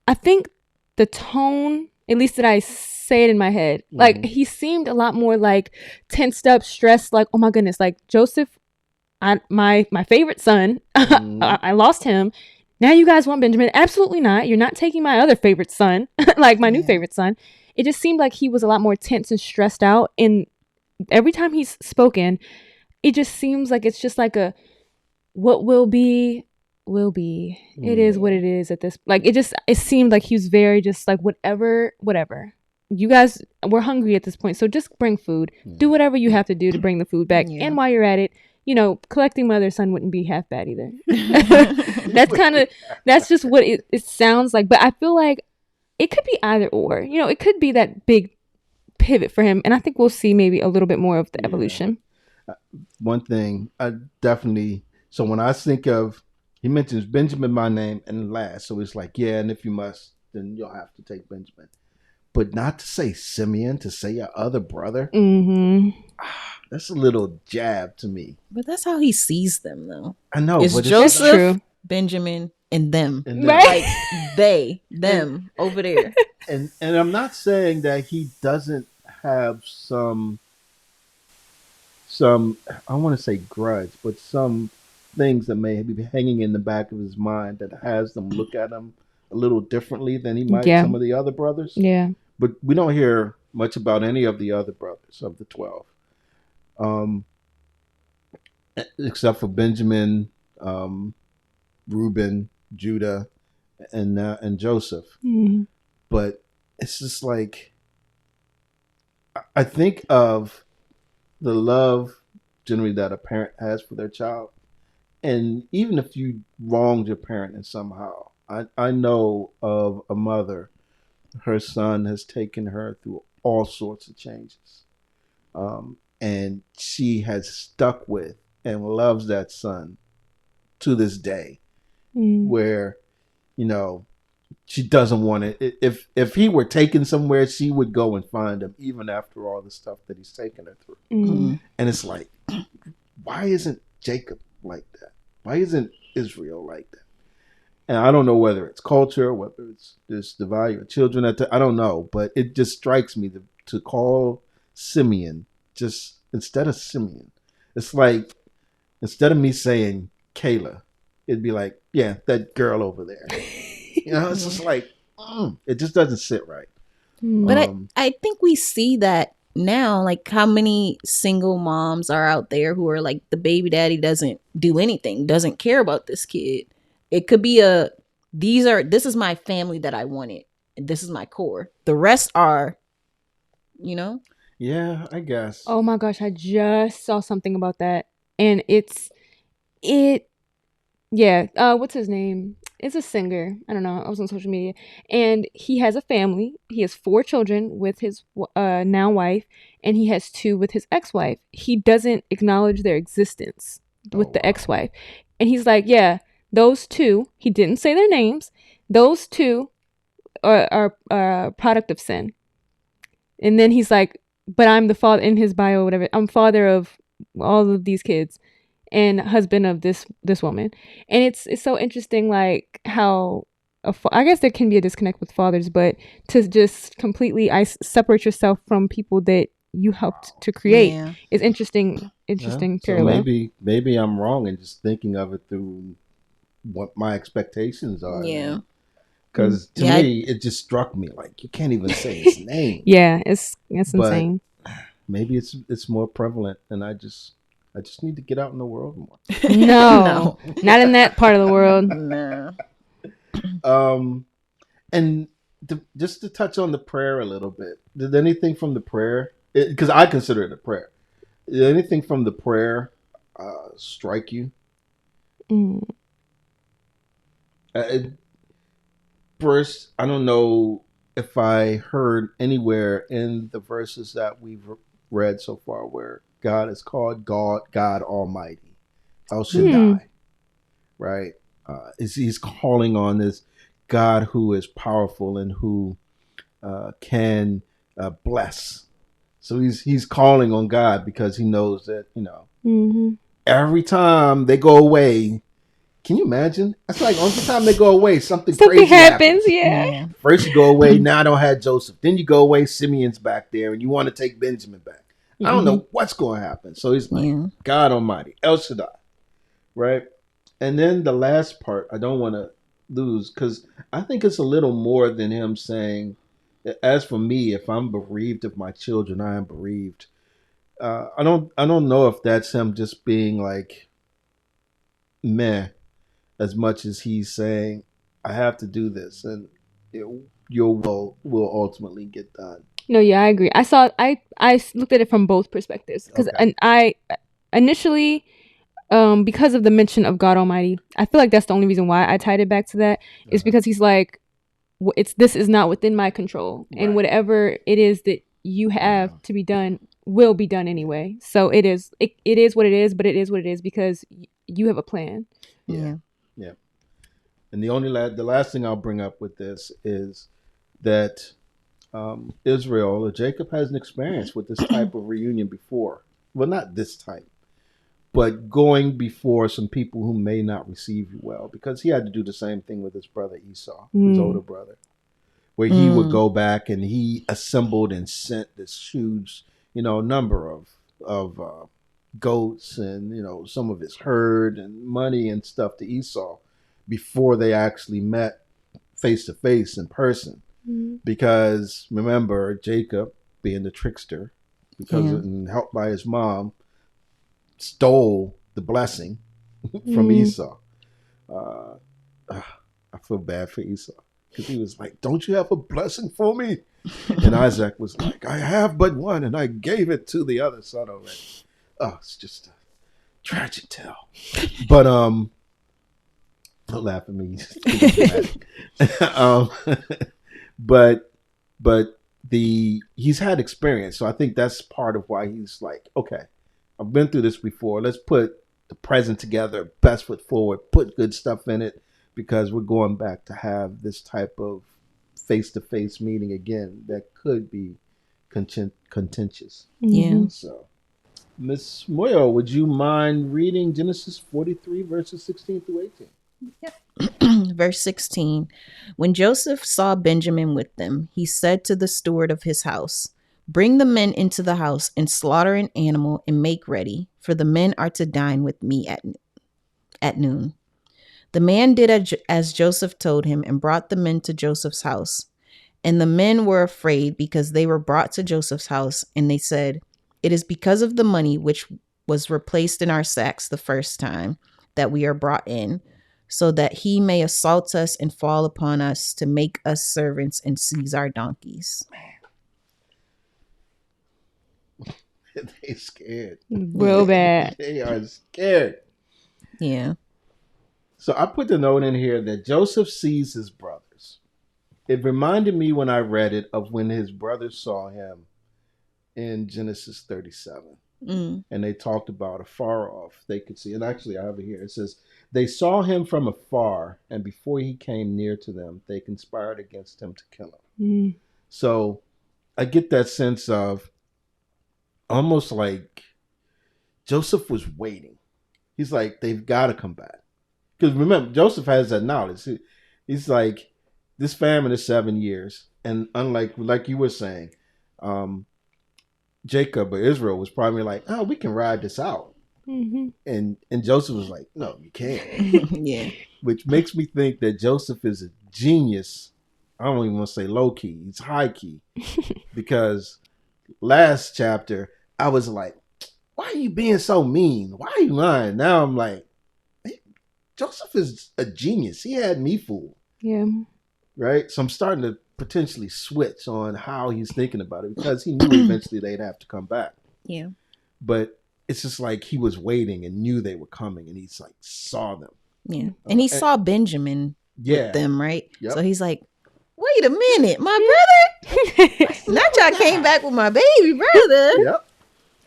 I think the tone, at least that I say it in my head, like he seemed a lot more like tensed up, stressed. Like, oh my goodness, like Joseph, my favorite son, I lost him. Now you guys want Benjamin? Absolutely not. You're not taking my other favorite son, like my new favorite son. It just seemed like he was a lot more tense and stressed out. And every time he's spoken, it just seems like it's just like what will be, will be. It is what it is at this. Like, it seemed like he was very just like, whatever. You guys, we're hungry at this point, so just bring food. Do whatever you have to do to bring the food back. And while you're at it, collecting my other son wouldn't be half bad either. That's just what it sounds like. But I feel like it could be either or. It could be that big pivot for him. And I think we'll see maybe a little bit more of the evolution. One thing I definitely, so when I think of He mentions Benjamin by name and last. So it's like, yeah, and if you must, then you'll have to take Benjamin. But not to say Simeon, to say your other brother. Mm-hmm. That's a little jab to me. But that's how he sees them, though. I know, It's but Joseph, true. Benjamin, and them. and Right. Like them over there. and I'm not saying that he doesn't have some I want to say grudge, but some things that may be hanging in the back of his mind that has them look at him a little differently than he might Yeah. some of the other brothers. Yeah. But we don't hear much about any of the other brothers of the 12, um, except for Benjamin, Reuben, Judah, and Joseph. Mm-hmm. But it's just like I think of the love generally that a parent has for their child. And even if you wronged your parent in somehow, I know of a mother, her son has taken her through all sorts of changes. And she has stuck with and loves that son to this day, where, you know, she doesn't want it. If he were taken somewhere, she would go and find him, even after all the stuff that he's taken her through. Mm-hmm. And it's like, why isn't Jacob like that? Why isn't Israel like that? And I don't know whether it's culture, whether it's just the value of children. I don't know, but it just strikes me to call Simeon just instead of Simeon. It's like instead of me saying Kayla, it'd be like, yeah, that girl over there. You know, it's just like it just doesn't sit right. But I think we see that now, like how many single moms are out there who are like the baby daddy doesn't do anything, doesn't care about this kid. It could be this is my family that I wanted. And this is my core. The rest are, you know? Yeah, I guess. Oh my gosh, I just saw something about that. And what's his name? It's a singer. I don't know. I was on social media. And he has a family. He has 4 children with his now wife, and he has 2 with his ex-wife. He doesn't acknowledge their existence with the ex-wife. And he's like, yeah, those 2, he didn't say their names. Those 2 are a product of sin. And then he's like, but I'm the father in his bio, whatever. I'm father of all of these kids and husband of this woman. And it's so interesting, like how I guess there can be a disconnect with fathers, but to just completely separate yourself from people that you helped to create is interesting parallel. So maybe I'm wrong in just thinking of it through what my expectations are. Yeah. Because to me, it just struck me like you can't even say his name. Yeah, it's insane. Maybe it's more prevalent, and I just need to get out in the world more. No, not in that part of the world. No. And just to touch on the prayer a little bit, did anything from the prayer? Because I consider it a prayer. Did anything from the prayer strike you? First, I don't know if I heard anywhere in the verses that we've read so far where God is called God Almighty, El Shaddai, right? He's calling on this God who is powerful and who can bless. So he's calling on God because he knows that, every time they go away, can you imagine? That's like every time they go away, something crazy happens. Yeah. First you go away, now I don't have Joseph. Then you go away, Simeon's back there, and you want to take Benjamin back. I don't know what's going to happen. So he's like, God Almighty, El Shaddai, right? And then the last part, I don't want to lose, because I think it's a little more than him saying, as for me, if I'm bereaved of my children, I am bereaved. I don't know if that's him just being like, meh, as much as he's saying, I have to do this, and your will ultimately get done. No, yeah, I agree. I looked at it from both perspectives because I initially, because of the mention of God Almighty, I feel like that's the only reason why I tied it back to that is because he's like, this is not within my control, and whatever it is that you have to be done will be done anyway. So it is what it is, but it is what it is because you have a plan. Yeah. And the last thing I'll bring up with this is that Israel or Jacob has an experience with this type of reunion before. Well, not this type, but going before some people who may not receive you well, because he had to do the same thing with his brother Esau, his older brother, where he would go back and he assembled and sent this huge, number of goats and some of his herd and money and stuff to Esau before they actually met face to face in person. Because remember, Jacob, being the trickster, and helped by his mom, stole the blessing from Esau. I feel bad for Esau because he was like, "Don't you have a blessing for me?" And Isaac was like, "I have but one, and I gave it to the other son already." Oh, it's just a tragic tale. But don't laugh at me. But he's had experience, so I think that's part of why he's like, okay, I've been through this before. Let's put the present together, best foot forward, put good stuff in it, because we're going back to have this type of face-to-face meeting again that could be contentious. Yeah. So, Miss Moyo, would you mind reading Genesis 43 verses 16 through 18? Yep. Verse 16. When Joseph saw Benjamin with them, he said to the steward of his house, "Bring the men into the house and slaughter an animal and make ready, for the men are to dine with me at noon." The man did as Joseph told him and brought the men to Joseph's house. And the men were afraid because they were brought to Joseph's house, and they said, "It is because of the money which was replaced in our sacks the first time that we are brought in, so that he may assault us and fall upon us to make us servants and seize our donkeys." They scared. Real bad. They are scared. Yeah. So I put the note in here that Joseph sees his brothers. It reminded me when I read it of when his brothers saw him in Genesis 37. And they talked about afar off they could see. And actually I have it here. It says, they saw him from afar, and before he came near to them, they conspired against him to kill him. So I get that sense of almost like Joseph was waiting. He's like, they've got to come back. Because remember, Joseph has that knowledge. He's like, this famine is 7 years. And unlike, like you were saying, Jacob or Israel was probably like, oh, we can ride this out. And Joseph was like, no, you can't. Yeah. Which makes me think that Joseph is a genius. I don't even want to say low key. He's high key. Because last chapter, I was like, why are you being so mean? Why are you lying? Now I'm like, hey, Joseph is a genius. He had me fooled. Yeah. Right? So I'm starting to potentially switch on how he's thinking about it, because he knew eventually they'd have to come back. Yeah. But it's just like he was waiting and knew they were coming, and he's like saw them. Yeah. And he saw Benjamin with them, right? Yep. So he's like, wait a minute, my brother? Not y'all came back with my baby brother. Yep.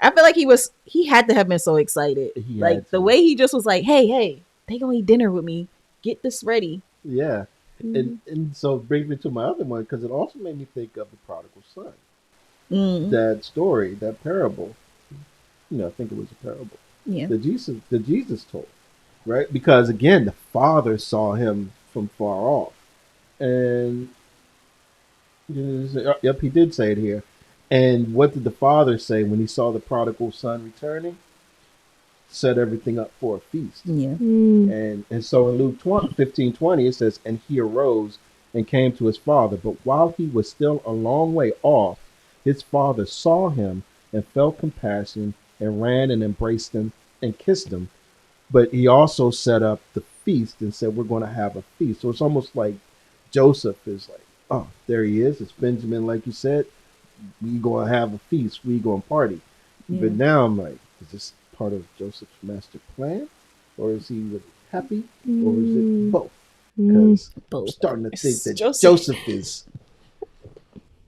I feel like he had to have been so excited. Like the way he just was like, hey, they gonna eat dinner with me. Get this ready. Yeah. And so it brings me to my other one, because it also made me think of the prodigal son. That story, that parable. I think it was a parable. Yeah. That Jesus told. Right? Because again, the father saw him from far off. And yep, he did say it here. And what did the father say when he saw the prodigal son returning? Set everything up for a feast. Yeah. And so in Luke 15:20, it says, and he arose and came to his father. But while he was still a long way off, his father saw him and felt compassion and ran and embraced him and kissed him. But he also set up the feast and said, we're going to have a feast. So it's almost like Joseph is like, oh, there he is. It's Benjamin, like you said. We going to have a feast. We going to party. Yeah. But now I'm like, is this part of Joseph's master plan? Or is he really happy? Or is it both? Because I'm starting to think that Joseph is,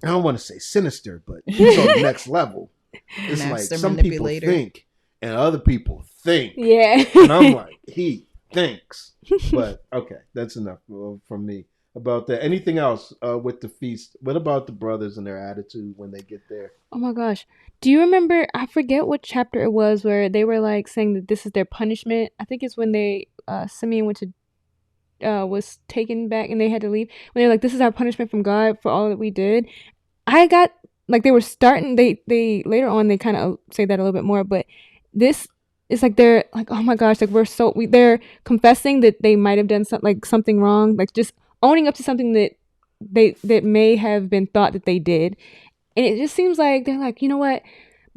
I don't want to say sinister, but he's on the next level. It's master like some people think and other people think. Yeah. And I'm like, he thinks. But okay, that's enough from me about that. Anything else with the feast? What about the brothers and their attitude when they get there? Oh my gosh. Do you remember? I forget what chapter it was where they were like saying that this is their punishment. I think it's when they Simeon went to was taken back and they had to leave. When they're like, "This is our punishment from God for all that we did." I got like they were starting. They later on they kind of say that a little bit more, but this is like they're like, "Oh my gosh!" Like they're confessing that they might have done something wrong, like just owning up to something that may have been thought that they did. And it just seems like they're like, you know what?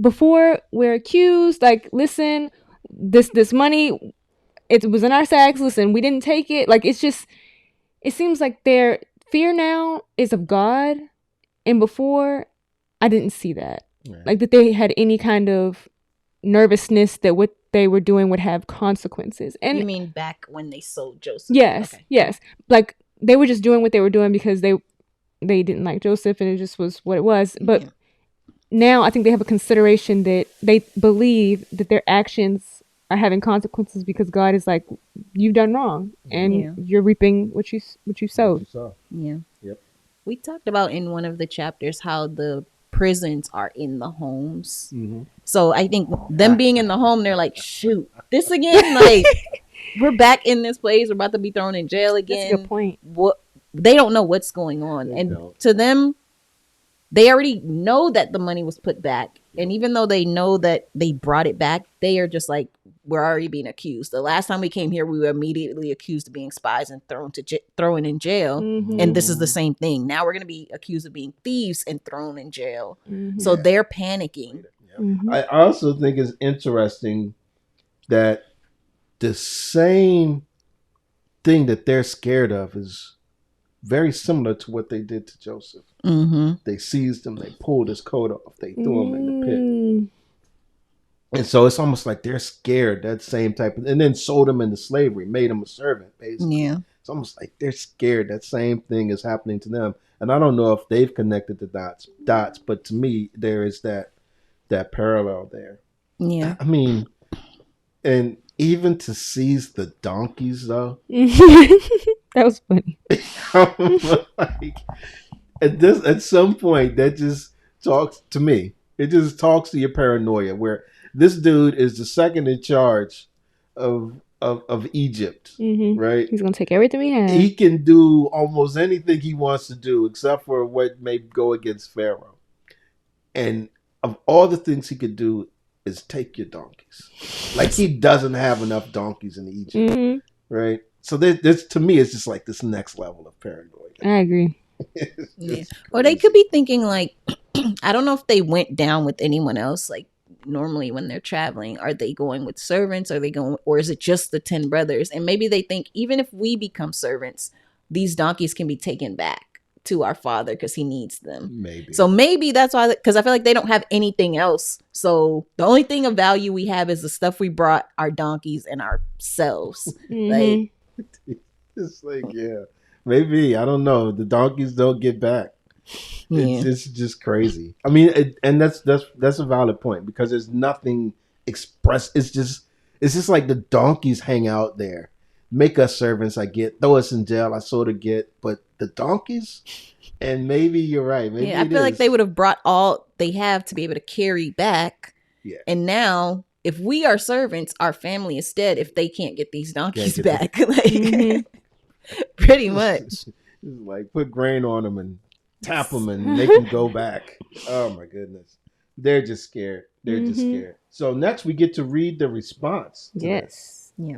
Before we're accused, like, listen, this money, it was in our sacks. Listen, we didn't take it. Like, it's just, it seems like their fear now is of God. And before, I didn't see that. Right. Like, that they had any kind of nervousness that what they were doing would have consequences. And you mean back when they sold Joseph? Yes, okay. Yes. Like, they were just doing what they were doing because they didn't like Joseph and it just was what it was. But now I think they have a consideration that they believe that their actions are having consequences because God is like, you've done wrong and you're reaping what you sowed. Yeah. Yep. We talked about in one of the chapters how the prisons are in the homes. Mm-hmm. So I think them being in the home, they're like, shoot, this again? Like, we're back in this place. We're about to be thrown in jail again. That's a good point. What? They don't know what's going on. To them, they already know that the money was put back. And even though they know that they brought it back, they are just like, we're already being accused. The last time we came here, we were immediately accused of being spies and thrown in jail. Mm-hmm. And this is the same thing. Now we're going to be accused of being thieves and thrown in jail. Mm-hmm. So they're panicking. Yeah. Mm-hmm. I also think it's interesting that the same thing that they're scared of is very similar to what they did to Joseph. Mm-hmm. They seized him, they pulled his coat off, they threw him in the pit. And so it's almost like they're scared, that same type of, and then sold him into slavery, made him a servant, basically. Yeah. It's almost like they're scared that same thing is happening to them. And I don't know if they've connected the dots, but to me, there is that parallel there. Yeah. I mean, and even to seize the donkeys, though. That was funny. Like, at some point, that just talks to me. It just talks to your paranoia, where this dude is the second in charge of Egypt, right? He's gonna take everything we have. He can do almost anything he wants to do, except for what may go against Pharaoh. And of all the things he could do, is take your donkeys. Like, he doesn't have enough donkeys in Egypt, right? So this to me is just like this next level of paranoia. I agree. Yeah. Or they could be thinking like, I don't know if they went down with anyone else. Like, normally when they're traveling, are they going with servants? Are they going, or is it just the 10 brothers? And maybe they think even if we become servants, these donkeys can be taken back to our father because he needs them. Maybe. So maybe that's why, because I feel like they don't have anything else. So the only thing of value we have is the stuff we brought, our donkeys and ourselves. Like, it's like, yeah, maybe, I don't know. The donkeys don't get back. It's just crazy. I mean, and that's a valid point, because there's nothing expressed. It's just like the donkeys hang out there, make us servants. I get, throw us in jail. I sort of get, but the donkeys, and maybe you're right. Maybe I feel like they would have brought all they have to be able to carry back. Yeah. And now, if we are servants, our family is dead if they can't get these donkeys back. Like, pretty much. Like, put grain on them and tap them and they can go back. Oh my goodness. They're just scared. They're just scared. So next we get to read the response. Yes. Yeah.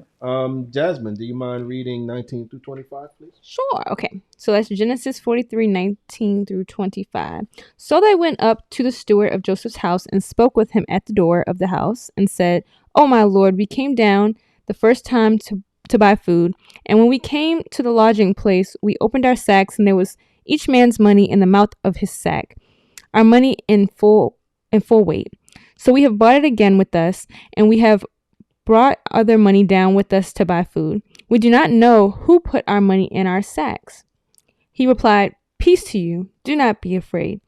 Jasmine, do you mind reading 19 through 25, please? Sure. Okay. So that's Genesis 43, 19 through 25. So they went up to the steward of Joseph's house and spoke with him at the door of the house and said, "Oh, my Lord, we came down the first time to buy food. And when we came to the lodging place, we opened our sacks and there was each man's money in the mouth of his sack, our money in full weight. So we have bought it again with us, and we have brought other money down with us to buy food. We do not know who put our money in our sacks." He replied, "Peace to you. Do not be afraid.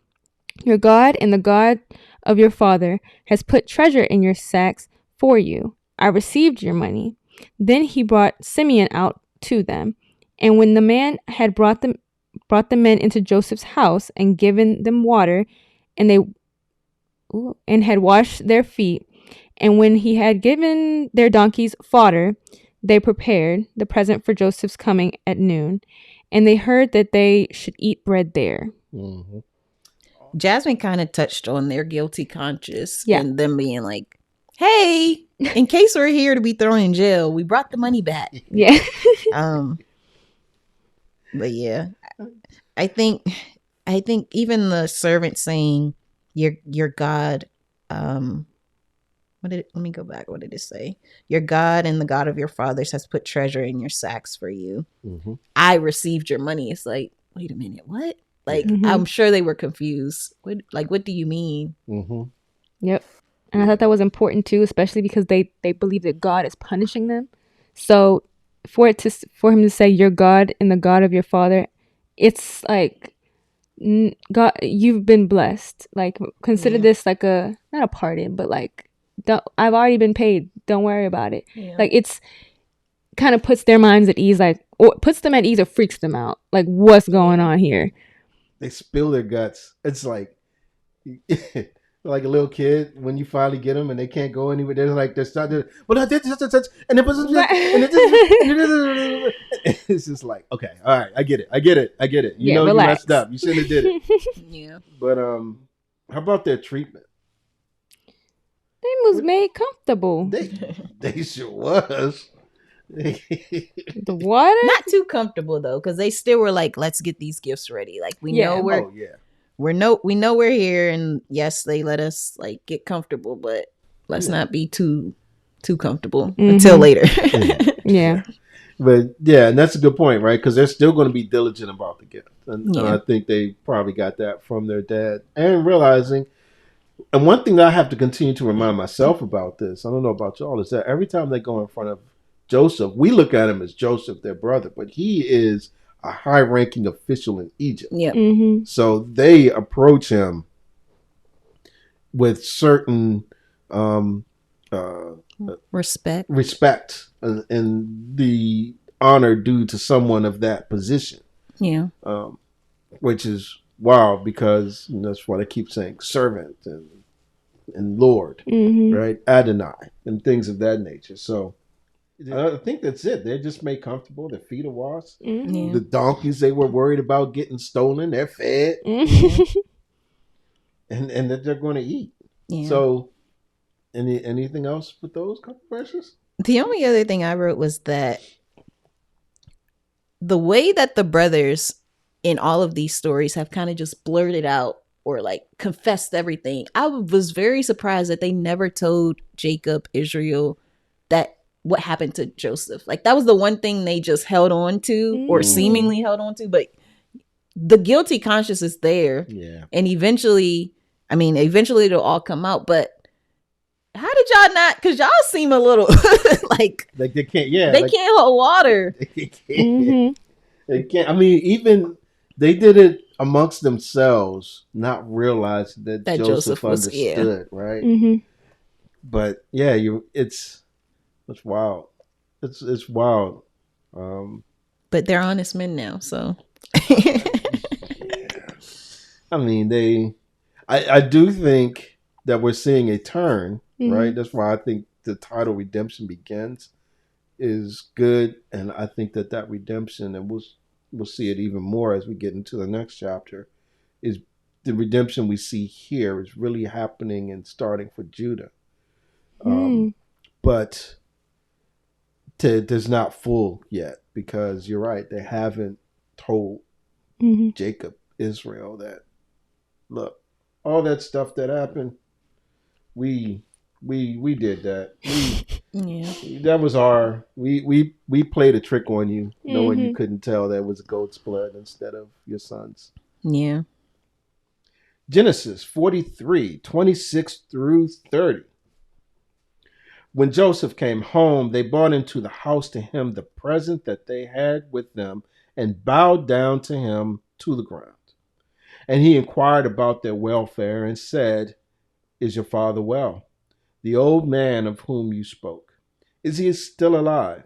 Your God and the God of your father has put treasure in your sacks for you. I received your money. Then he brought Simeon out to them. And when the man had brought the men into Joseph's house and given them water, and they and had washed their feet, and when he had given their donkeys fodder, they prepared the present for Joseph's coming at noon. And they heard that they should eat bread there. Mm-hmm. Jasmine kind of touched on their guilty conscience and them being like, hey, in case we're here to be thrown in jail, we brought the money back. Yeah. But yeah, I think even the servant saying your God, let me go back. What did it say? Your God and the God of your fathers has put treasure in your sacks for you. Mm-hmm. I received your money. It's like, wait a minute, what? Like, I'm sure they were confused. What do you mean? Mm-hmm. Yep. And I thought that was important too, especially because they believe that God is punishing them. So for him to say your God and the God of your father, it's like, God, you've been blessed. Like, consider this like not a pardon, but like, I've already been paid. Don't worry about it. Yeah. Like, it's kind of puts their minds at ease, like, or puts them at ease or freaks them out. Like, what's going on here? They spill their guts. It's like like a little kid when you finally get them and they can't go anywhere. They're like, they're starting. Well, I did such and it was, it's just like, okay, all right, I get it. You know, relax. You messed up. You shouldn't have did it. Yeah. But how about their treatment? They was made comfortable. They sure was. The water, not too comfortable though, because they still were like, let's get these gifts ready. Like, we know we know we're here, and yes, they let us like get comfortable, but let's not be too comfortable until later. Yeah. But yeah, and that's a good point, right? Because they're still going to be diligent about the gift, and I think they probably got that from their dad, and realizing. And one thing that I have to continue to remind myself about this, I don't know about y'all, is that every time they go in front of Joseph, we look at him as Joseph, their brother, but he is a high-ranking official in Egypt. Yeah. Mm-hmm. So they approach him with certain respect, and the honor due to someone of that position. Yeah. Which is wild, because that's what I keep saying, servant and Lord, right? Adonai, and things of that nature. So I think that's it. They're just made comfortable. Their feet are washed. The donkeys they were worried about getting stolen, they're fed. And that they're going to eat. Yeah. So anything else with those couple verses? The only other thing I wrote was that the way that the brothers in all of these stories have kind of just blurted out or like confessed everything, I was very surprised that they never told Jacob, Israel, that what happened to Joseph. Like, that was the one thing they just held on to, or seemingly held on to, but the guilty conscience is there. Yeah. And eventually it'll all come out. But how did y'all not? Because y'all seem a little like they can't. Yeah, they can't hold water. They can't. They can't. I mean, even they did it amongst themselves, not realizing that Joseph understood, right? Mm-hmm. But yeah, it's wild. It's wild. But they're honest men now, so. Yeah. I mean, I do think that we're seeing a turn, right? That's why I think the title "Redemption Begins" is good, and I think that redemption, and we'll see it even more as we get into the next chapter, is the redemption we see here is really happening and starting for Judah. But there's not full yet, because you're right, they haven't told Jacob, Israel, that look, all that stuff that happened, we did that. That was we played a trick on you, knowing you couldn't tell that was goat's blood instead of your son's. Yeah. Genesis 43:26 through 30. When Joseph came home, they brought into the house to him the present that they had with them, and bowed down to him to the ground. And he inquired about their welfare and said, "Is your father well, the old man of whom you spoke?" Is he still alive?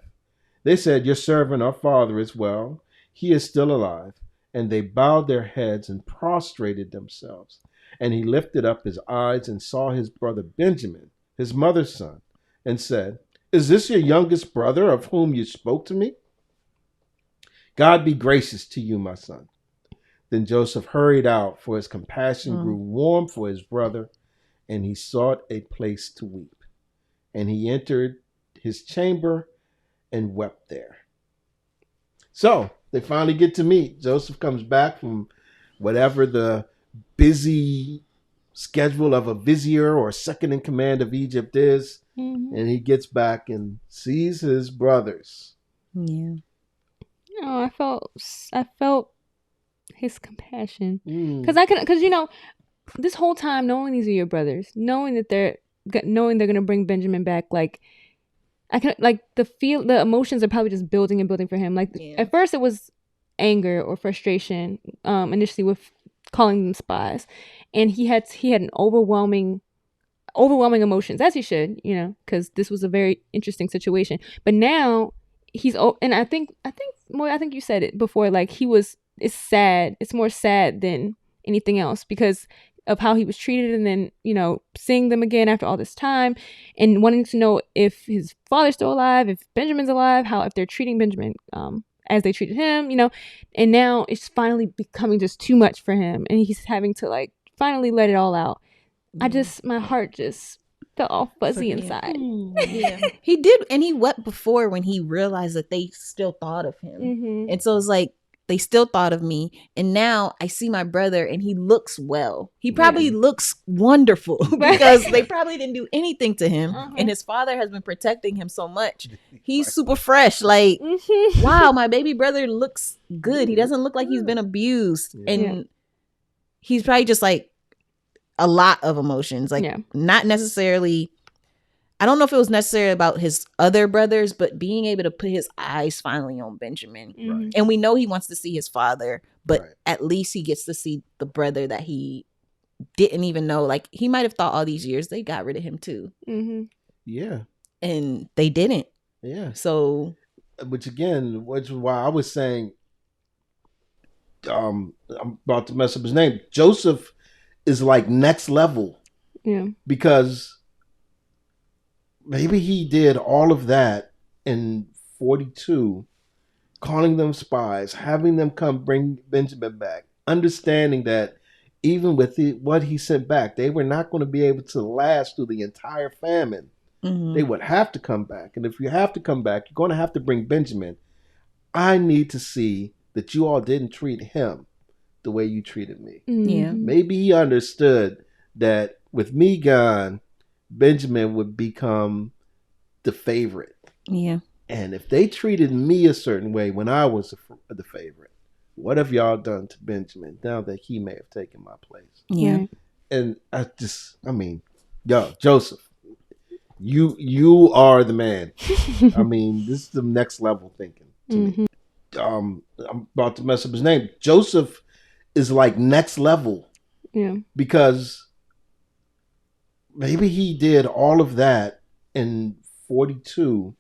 They said, your servant, our father, is well. He is still alive. And they bowed their heads and prostrated themselves. And he lifted up his eyes and saw his brother Benjamin, his mother's son, and said, is this your youngest brother of whom you spoke to me? God be gracious to you, my son. Then Joseph hurried out, for his compassion grew warm for his brother, and he sought a place to weep. And he entered his chamber and wept there. So they finally get to meet. Joseph comes back from whatever the busy schedule of a vizier or second in command of Egypt is. And he gets back and sees his brothers. Yeah. Oh, I felt his compassion, because this whole time knowing these are your brothers, knowing they're gonna bring Benjamin back, like I can the emotions are probably just building and building for him. Like at first it was anger or frustration, initially with calling them spies, and he had an overwhelming emotions, as he should, because this was a very interesting situation. But now and I think you said it before, like it's sad. It's more sad than anything else because of how he was treated, and then seeing them again after all this time and wanting to know if his father's still alive, if Benjamin's alive, if they're treating Benjamin as they treated him, and now it's finally becoming just too much for him, and he's having to finally let it all out. My heart just felt all fuzzy inside. Yeah. He did, and he wept before when he realized that they still thought of him. And so it's like, they still thought of me, and now I see my brother and he looks well. He probably looks wonderful because they probably didn't do anything to him, and his father has been protecting him so much. He's super fresh. Like, wow, my baby brother looks good. He doesn't look like he's been abused. And he's probably just like a lot of emotions, not necessarily, I don't know if it was necessarily about his other brothers, but being able to put his eyes finally on Benjamin. And we know he wants to see his father, but at least he gets to see the brother that he didn't even know. Like, he might have thought all these years they got rid of him too. Yeah. And they didn't. Yeah. So, which is why I was saying, I'm about to mess up his name. Joseph is like next level. Yeah. Because maybe he did all of that in 42, calling them spies, having them come bring Benjamin back, understanding that even with what he sent back, they were not going to be able to last through the entire famine. They would have to come back. And if you have to come back, you're going to have to bring Benjamin. I need to see that you all didn't treat him the way you treated me. Yeah. Maybe he understood that with me gone, Benjamin would become the favorite. Yeah. And if they treated me a certain way when I was the favorite, what have y'all done to Benjamin now that he may have taken my place? Yeah. And Joseph, you are the man. I mean, this is the next level thinking to me. I'm about to mess up his name. Joseph is like next level. Yeah. Because maybe he did all of that in 42,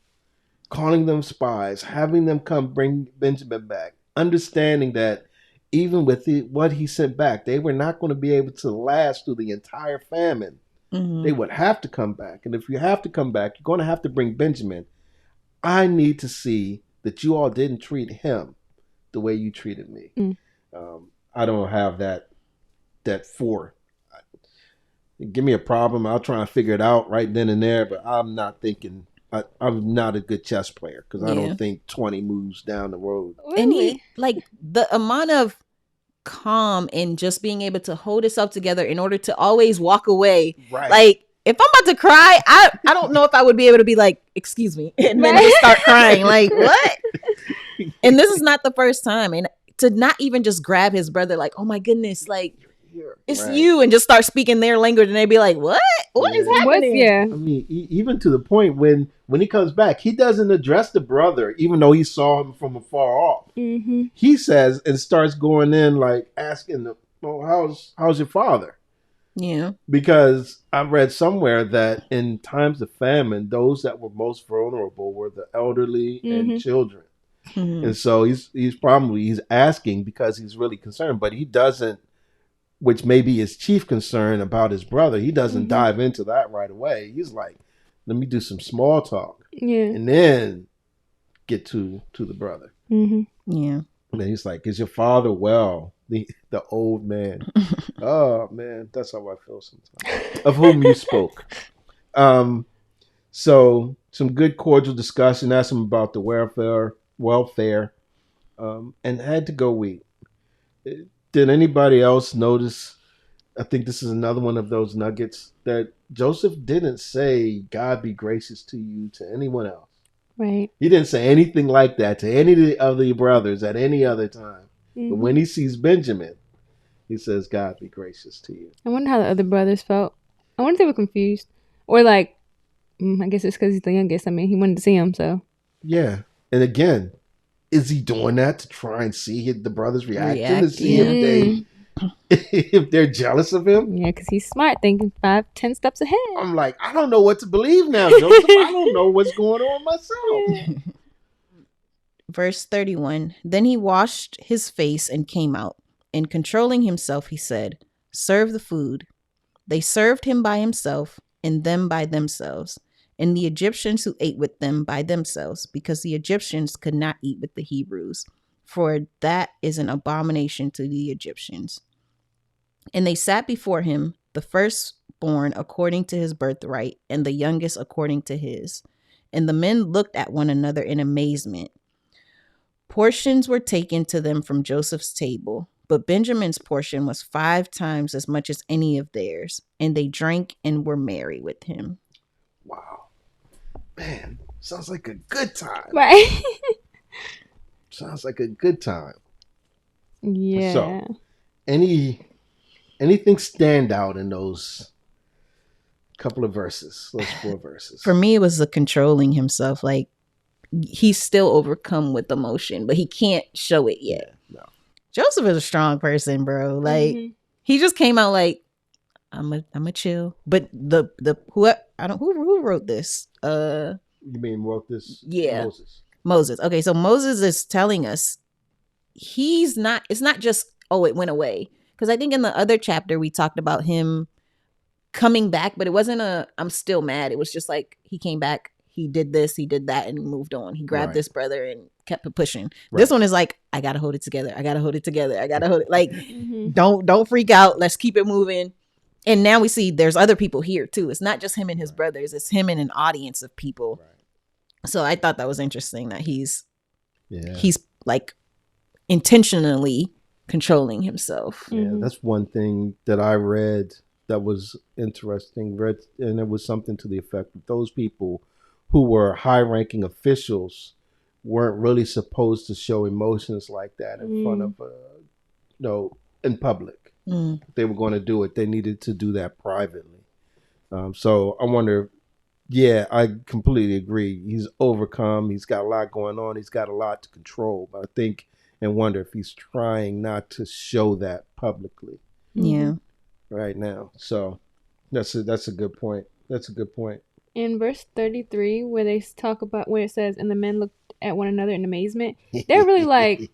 calling them spies, having them come bring Benjamin back, understanding that even with what he sent back, they were not going to be able to last through the entire famine. They would have to come back. And if you have to come back, you're going to have to bring Benjamin. I need to see that you all didn't treat him the way you treated me. I don't have that for. Give me a problem, I'll try and figure it out right then and there, but I'm not thinking, I'm not a good chess player because I don't think 20 moves down the road. Really? And he, like, the amount of calm and just being able to hold himself together in order to always walk away. Right. Like, if I'm about to cry, I don't know if I would be able to be like, excuse me, and then just start crying. Like, what? And this is not the first time. And to not even just grab his brother, like, oh my goodness, like, it's you, and just start speaking their language, and they'd be like, what is happening? I mean, even to the point when he comes back, he doesn't address the brother, even though he saw him from afar off. He says and starts going in, like, asking, well, how's your father? Yeah. Because I read somewhere that in times of famine, those that were most vulnerable were the elderly and children. Mm-hmm. And so he's asking because he's really concerned, but he doesn't, which may be his chief concern about his brother. He doesn't dive into that right away. He's like, let me do some small talk, and then get to the brother. Yeah. And then he's like, "Is your father well?" The old man. Oh man, that's how I feel sometimes. Of whom you spoke. So some good cordial discussion. Asked him about the welfare, and had to go eat. Did anybody else notice? I think this is another one of those nuggets that Joseph didn't say, "God be gracious to you," to anyone else. Right. He didn't say anything like that to any of the brothers at any other time. But when he sees Benjamin, he says, "God be gracious to you." I wonder how the other brothers felt. I wonder if they were confused. Or like, I guess it's because he's the youngest. I mean, he wanted to see him, so. Yeah. And again, is he doing that to try and see the brothers reacting to see if they're jealous of him? Yeah, because he's smart, thinking 5-10 steps ahead. I'm like, I don't know what to believe now, Joseph. I don't know what's going on myself. Verse 31. Then he washed his face and came out, and controlling himself, he said, "Serve the food." They served him by himself, and them by themselves, and the Egyptians who ate with them by themselves, because the Egyptians could not eat with the Hebrews, for that is an abomination to the Egyptians. And they sat before him, the firstborn according to his birthright, and the youngest according to his. And the men looked at one another in amazement. Portions were taken to them from Joseph's table, but Benjamin's portion was 5 times as much as any of theirs, and they drank and were merry with him. Wow. Man, sounds like a good time. Right. Sounds like a good time. Yeah. So, anything stand out in those couple of verses, those 4 verses? For me, it was the controlling himself. Like, he's still overcome with emotion, but he can't show it yet. No. Joseph is a strong person, bro. Like, he just came out like, I'm a chill. But who wrote this? You mean wrote this? Yeah. Moses. Okay, so Moses is telling us it's not just, oh, it went away. Because I think in the other chapter we talked about him coming back, but it wasn't I'm still mad. It was just like he came back, he did this, he did that, and moved on. He grabbed this brother and kept pushing. Right. This one is like, I gotta hold it together. I gotta hold it. Like, don't freak out. Let's keep it moving. And now we see there's other people here too. It's not just him and his brothers. It's him and an audience of people. Right. So I thought that was interesting that he's like intentionally controlling himself. Yeah, that's one thing that I read that was interesting. And it was something to the effect that those people who were high-ranking officials weren't really supposed to show emotions like that in front of, in public. If they were going to do it, they needed to do that privately. So I wonder. Yeah, I completely agree. He's overcome. He's got a lot going on. He's got a lot to control. But I think and wonder if he's trying not to show that publicly. Yeah. Right now. So that's a good point. That's a good point. In verse 33, where it says, and the men looked at one another in amazement, they're really like,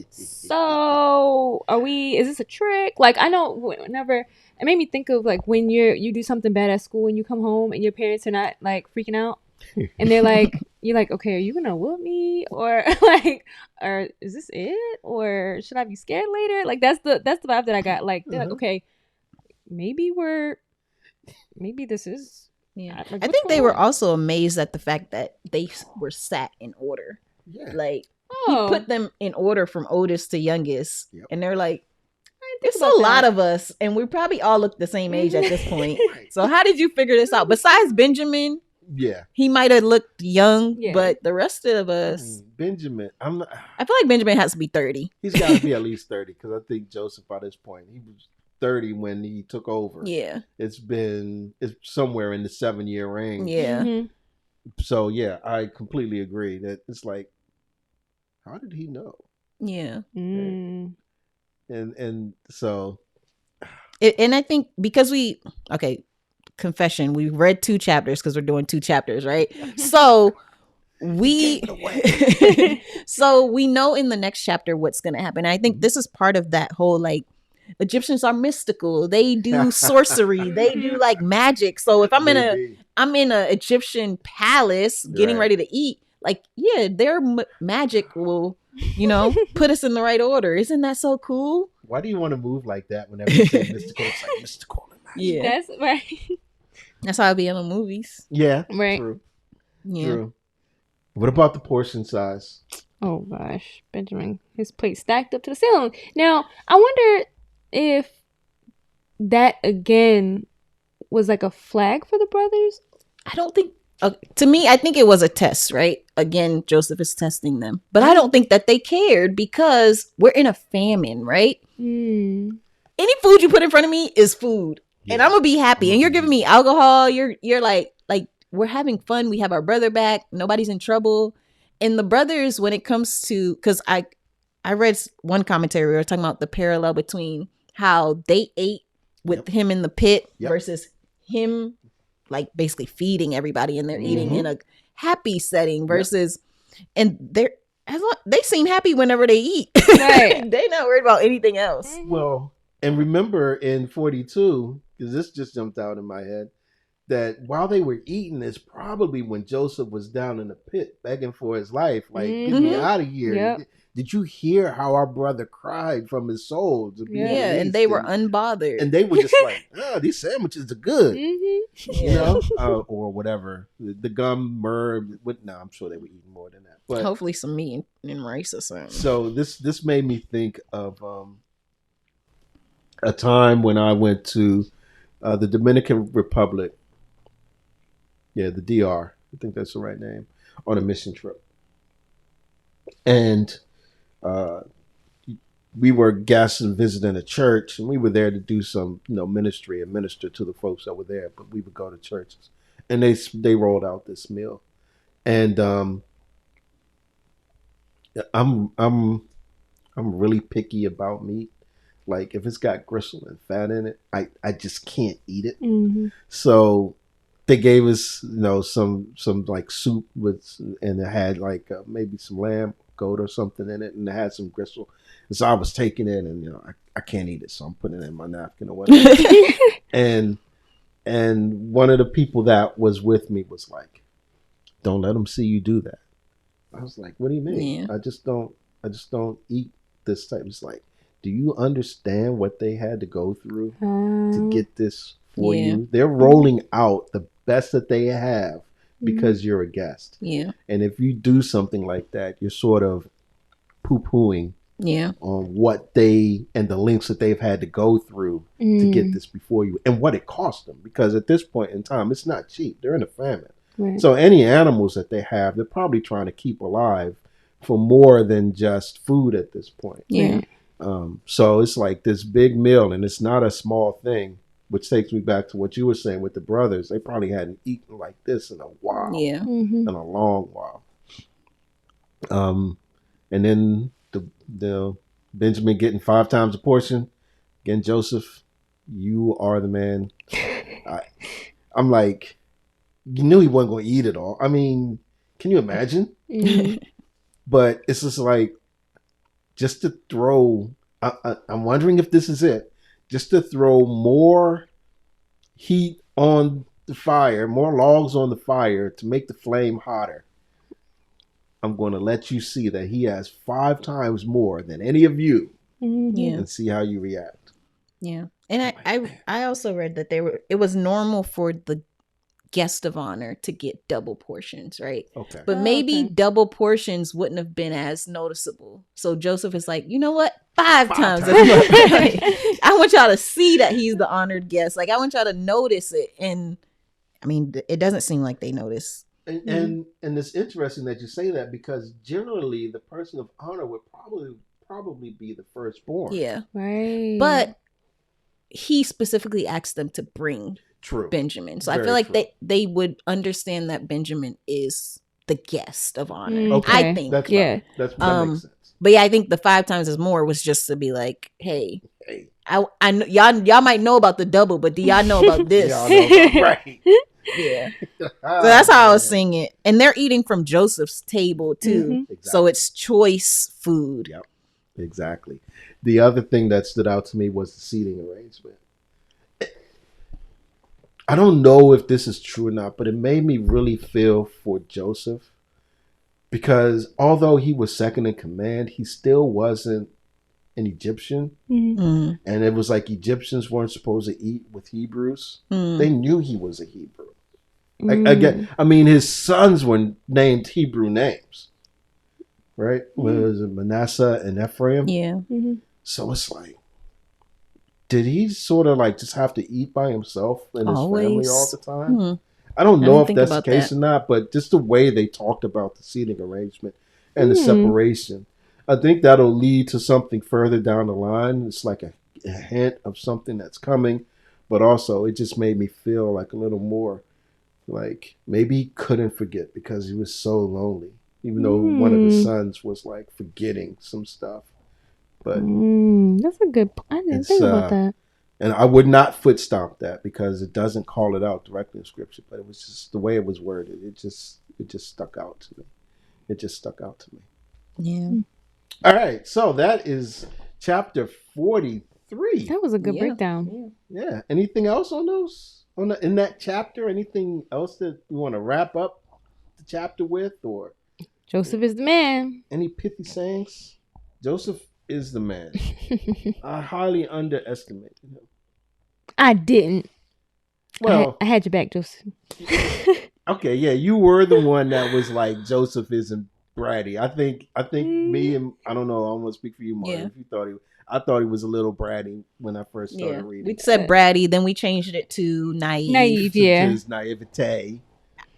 so is this a trick? Like, I know whenever, it made me think of like when you do something bad at school and you come home and your parents are not like freaking out and they're like, you're like, okay, are you gonna whoop me? Or like, or is this it? Or should I be scared later? Like, that's the vibe that I got. Like, they're like, okay, maybe this is. Yeah, I think they were also amazed at the fact that they were sat in order. Yeah, like he put them in order from oldest to youngest, and they're like, "It's a lot of us, and we probably all look the same age at this point." So how did you figure this out? Besides Benjamin, he might have looked young, but the rest of us, Benjamin, I feel like Benjamin has to be 30. He's got to be at least 30 because I think Joseph by this point he was 30 when he took over. Yeah. It's somewhere in the 7-year range. Yeah. So yeah, I completely agree that it's like, how did he know? Yeah. And so And I think because confession, we read 2 chapters because we're doing 2 chapters, right? So so we know in the next chapter what's going to happen. I think this is part of that whole like Egyptians are mystical. They do sorcery. They do like magic. So if I'm in a Egyptian palace getting ready to eat, like, yeah, their magic will, put us in the right order. Isn't that so cool? Why do you want to move like that whenever you say mystical? It's like mystical and magic. Yeah. That's right. That's how I be in the movies. Yeah. Right. True. Yeah. True. What about the portion size? Oh gosh, Benjamin, his plate stacked up to the ceiling. Now, I wonder if that again was like a flag for the brothers. I don't think, to me, I think it was a test, right? Again, Joseph is testing them. But I don't think that they cared because we're in a famine, right? Any food you put in front of me is food. Yeah. And I'm going to be happy. And you're giving me alcohol. You're like, we're having fun. We have our brother back. Nobody's in trouble. And the brothers, when it comes to, because I read one commentary, we were talking about the parallel between how they ate with him in the pit versus him like basically feeding everybody, and they're eating in a happy setting versus, and they seem happy whenever they eat. Right. They're not worried about anything else. Well, and remember in 42, because this just jumped out in my head, that while they were eating is probably when Joseph was down in the pit begging for his life, like, get me out of here. Yep. Did you hear how our brother cried from his soul to be released? And they were unbothered. And they were just like, these sandwiches are good. Or whatever. The gum, myrrh, I'm sure they were eating more than that. But hopefully some meat and rice or something. So this made me think of a time when I went to the Dominican Republic. Yeah, the DR. I think that's the right name. On a mission trip. And we were guests and visiting a church, and we were there to do some, ministry and minister to the folks that were there. But we would go to churches, and they rolled out this meal, and I'm really picky about meat. Like if it's got gristle and fat in it, I just can't eat it. So they gave us, some like soup and it had like maybe some lamb, goat or something in it, and it had some gristle. And so I was taking it, and I can't eat it, so I'm putting it in my napkin or whatever. and one of the people that was with me was like, "Don't let them see you do that." I was like, "What do you mean? Yeah. I just don't eat this type." It's like, do you understand what they had to go through to get this for you? They're rolling out the best that they have because you're a guest. Yeah. And if you do something like that, you're sort of poo-pooing on what they and the lengths that they've had to go through to get this before you and what it cost them. Because at this point in time, it's not cheap. They're in a famine. Right. So any animals that they have, they're probably trying to keep alive for more than just food at this point. Yeah. So it's like this big meal, and it's not a small thing. Which takes me back to what you were saying with the brothers. They probably hadn't eaten like this in a while. Yeah. In a long while. And then the Benjamin getting 5 times the portion. Again, Joseph, you are the man. I'm like, you knew he wasn't going to eat it all. I mean, can you imagine? But it's just like, just to throw, I'm wondering if this is it. Just to throw more heat on the fire, more logs on the fire to make the flame hotter. I'm going to let you see that he has 5 times more than any of you, and see how you react. Yeah, and I also read that it was normal for the guest of honor to get double portions, right? Okay. But maybe double portions wouldn't have been as noticeable. So Joseph is like, you know what? 5 times. I want y'all to see that he's the honored guest. Like, I want y'all to notice it. And I mean, it doesn't seem like they notice. And it's interesting that you say that, because generally the person of honor would probably be the firstborn. Yeah. Right. But he specifically asked them to bring Benjamin. So I feel like they would understand that Benjamin is the guest of honor. Okay. I think. That makes sense. But yeah, I think the 5 times is more was just to be like, hey, I know y'all might know about the double, but do y'all know about this? Y'all know about, right. Yeah. So that's how I was singing. And they're eating from Joseph's table too. Mm-hmm. Exactly. So it's choice food. Yep. Exactly. The other thing that stood out to me was the seating arrangement. I don't know if this is true or not, but it made me really feel for Joseph because although he was second in command, he still wasn't an Egyptian. Mm. And it was like Egyptians weren't supposed to eat with Hebrews. Mm. They knew he was a Hebrew. Again, I mean, his sons were named Hebrew names, right? Was it Manasseh and Ephraim? Yeah. Mm-hmm. So it's like, did he sort of like just have to eat by himself and his family all the time? Mm. I don't know if that's the about case that. or not, but just the way they talked about the seating arrangement and the separation, I think that'll lead to something further down the line. It's like a hint of something that's coming, but also it just made me feel like a little more like maybe he couldn't forget because he was so lonely, even though one of his sons was like forgetting some stuff. But that's a good. I didn't think about that. And I would not foot stomp that because it doesn't call it out directly in scripture, but it was just the way it was worded. It just stuck out to me. It just stuck out to me. Yeah. All right, so that is chapter 43. That was a good breakdown. Yeah. Anything else on those? In that chapter? Anything else that you want to wrap up the chapter with, or Joseph is the man. any pithy sayings? Joseph is the man. I highly underestimate him. I didn't. Well, I had your back, Joseph. Okay, yeah, you were the one that was like Joseph isn't bratty. I think me and I don't know. I don't want to speak for you, Martin. Yeah. If you thought I thought he was a little bratty when I first started reading. We said bratty, then we changed it to naive. Naive, to his naivete.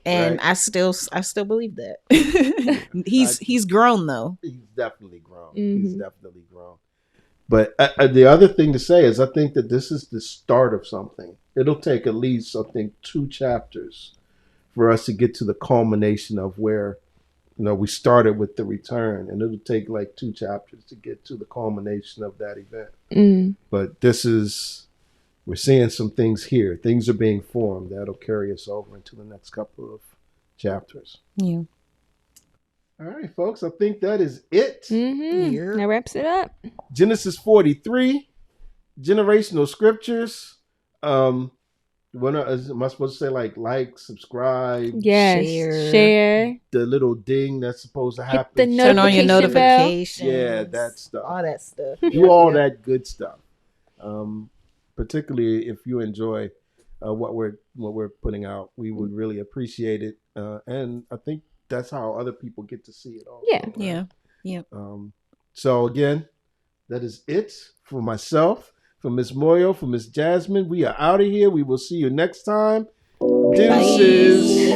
And right? I still believe that. he's grown though. He's definitely grown. Mm-hmm. He's definitely grown. But the other thing to say is I think that this is the start of something. It'll take at least, I think, 2 chapters for us to get to the culmination of where, we started with the return, and it'll take like 2 chapters to get to the culmination of that event. But we're seeing some things here. Things are being formed that'll carry us over into the next couple of chapters. Yeah. All right, folks. I think that is it. Mm-hmm. That wraps it up. Genesis 43, generational scriptures. Am I supposed to say like, subscribe, yes, share the little ding that's supposed to happen, the turn on your notifications, yeah, that stuff, all that stuff, do all that good stuff. Particularly if you enjoy what we're putting out, we would really appreciate it, and I think that's how other people get to see it also. Yeah. So again, that is it for myself. For Miss Moyo, for Miss Jasmine, we are out of here. We will see you next time. Deuces.